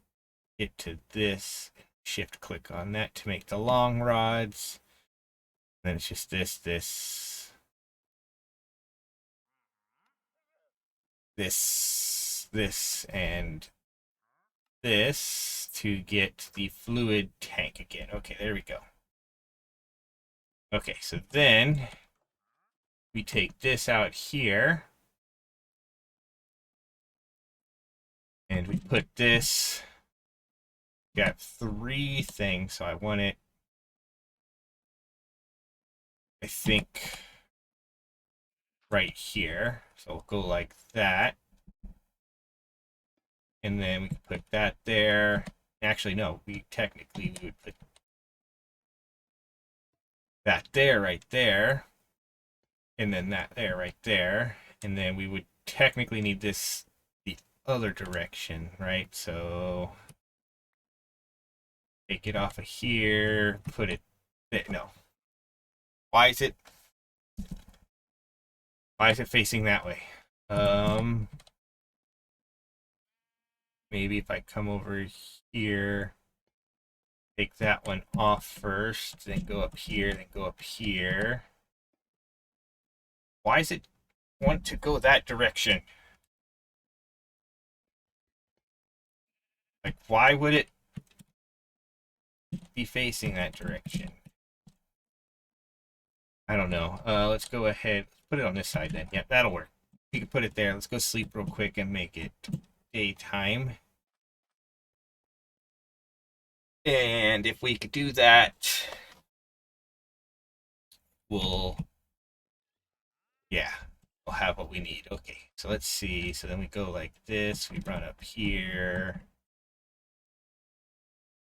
get to this. Shift click on that to make the long rods. Then it's just this, and this to get the fluid tank again. Okay, there we go. Okay, so then we take this out here and we put this. Got 3 things, so I want it, I think, right here. So we'll go like that. And then we can put that there. Actually, no, we would put that there, right there. And then that there, right there. And then we would technically need this the other direction, right? So take it off of here, put it there. No. Why is it facing that way? Maybe if I come over here, take that one off first, then go up here, then go up here. Why does it want to go that direction? Like, why would it be facing that direction? I don't know. Let's go ahead. Let's put it on this side then. Yep, that'll work. We can put it there. Let's go sleep real quick and make it daytime. And if we could do that, we'll have what we need. Okay, so let's see. So then we go like this. We run up here.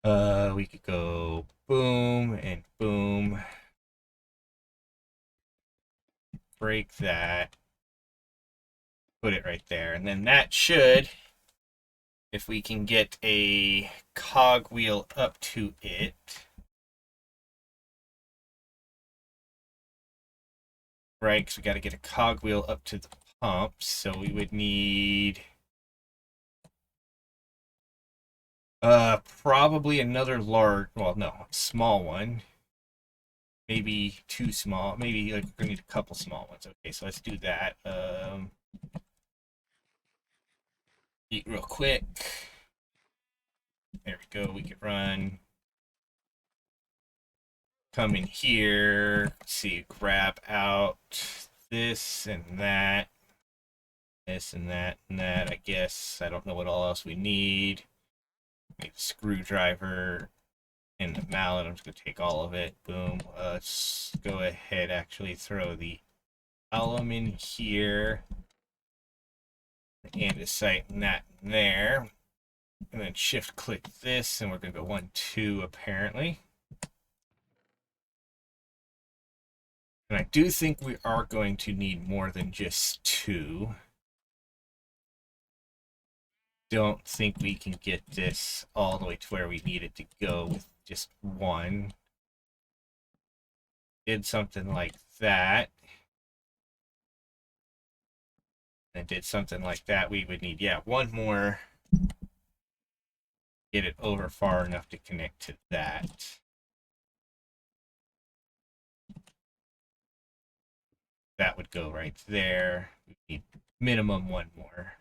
We could go boom and boom. Break that. Put it right there. And then that should, if we can get a cogwheel up to it. Right, because we got to get a cogwheel up to the pump. So we would need probably another large, well, no, small one. Maybe 2 small, maybe like we're gonna need a couple small ones. Okay, so let's do that. Eat real quick. There we go. We could run. Come in here. Let's see, grab out this and that. This and that and that. I guess I don't know what all else we need. Maybe a screwdriver. And the mallet, I'm just going to take all of it. Boom. Let's go ahead, actually throw the alum in here. Andesite and that in there. And then shift click this, and we're going to go 1, 2, apparently. And I do think we are going to need more than just 2. Don't think we can get this all the way to where we need it to go with just 1. Did something like that. And did something like that. We would need, 1 more. Get it over far enough to connect to that. That would go right there. We need minimum 1 more.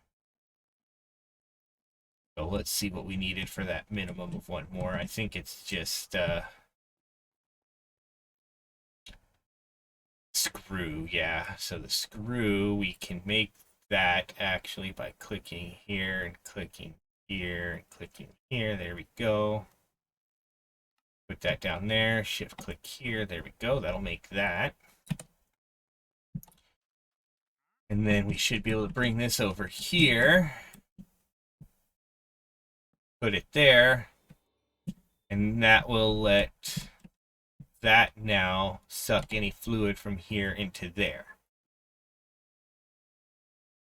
So let's see what we needed for that minimum of 1 more. I think it's just screw, yeah. So the screw, we can make that actually by clicking here and clicking here and clicking here. There we go. Put that down there. Shift click here. There we go. That'll make that. And then we should be able to bring this over here. Put it there. And that will let that now suck any fluid from here into there.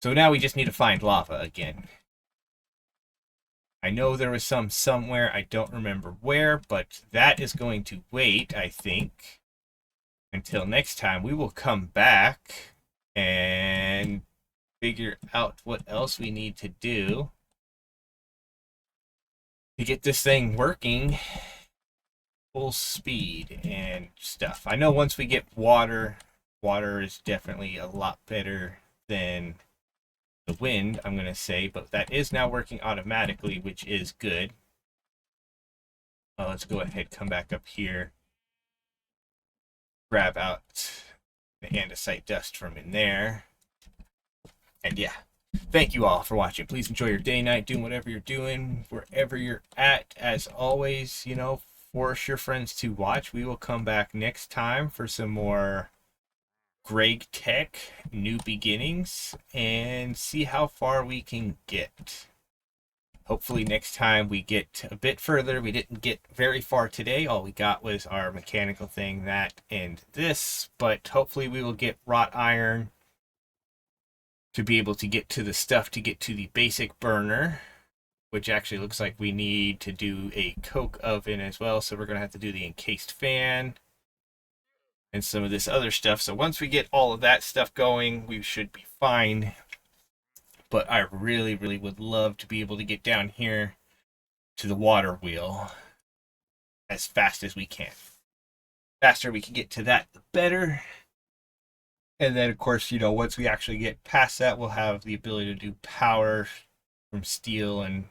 So now we just need to find lava again. I know there was some somewhere, I don't remember where, but that is going to wait, I think, until next time. We will come back and figure out what else we need to do to get this thing working full speed and stuff. I know once we get water, water is definitely a lot better than the wind, I'm going to say, but that is now working automatically, which is good. Let's go ahead, come back up here, grab out the andesite dust from in there. And yeah, thank you all for watching. Please enjoy your day, night, doing whatever you're doing, wherever you're at. As always, you know, force your friends to watch. We will come back next time for some more Greg Tech New Beginnings and see how far we can get. Hopefully next time we get a bit further. We didn't get very far today. All we got was our mechanical thing, that and this. But hopefully we will get wrought iron to be able to get to the stuff to get to the basic burner, which actually looks like we need to do a coke oven as well. So we're going to have to do the encased fan and some of this other stuff. So once we get all of that stuff going, we should be fine. But I really, really would love to be able to get down here to the water wheel as fast as we can. Faster we can get to that, the better. And then, of course, you know, once we actually get past that, we'll have the ability to do power from steel and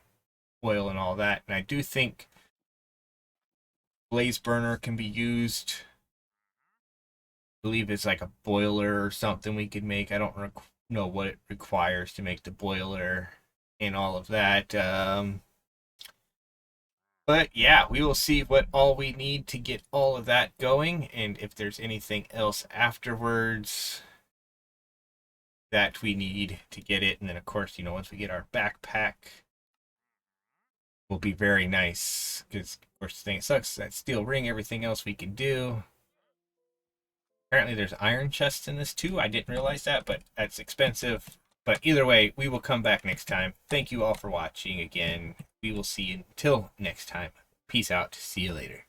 oil and all that. And I do think blaze burner can be used. I believe it's like a boiler or something we could make. I don't know what it requires to make the boiler and all of that. But yeah, we will see what all we need to get all of that going, and if there's anything else afterwards that we need to get it. And then, of course, you know, once we get our backpack, will be very nice, because of course the thing sucks, that steel ring, everything else we can do. Apparently there's iron chests in this too. I didn't realize that, but that's expensive. But either way, we will come back next time. Thank you all for watching again. We will see you until next time. Peace out. See you later.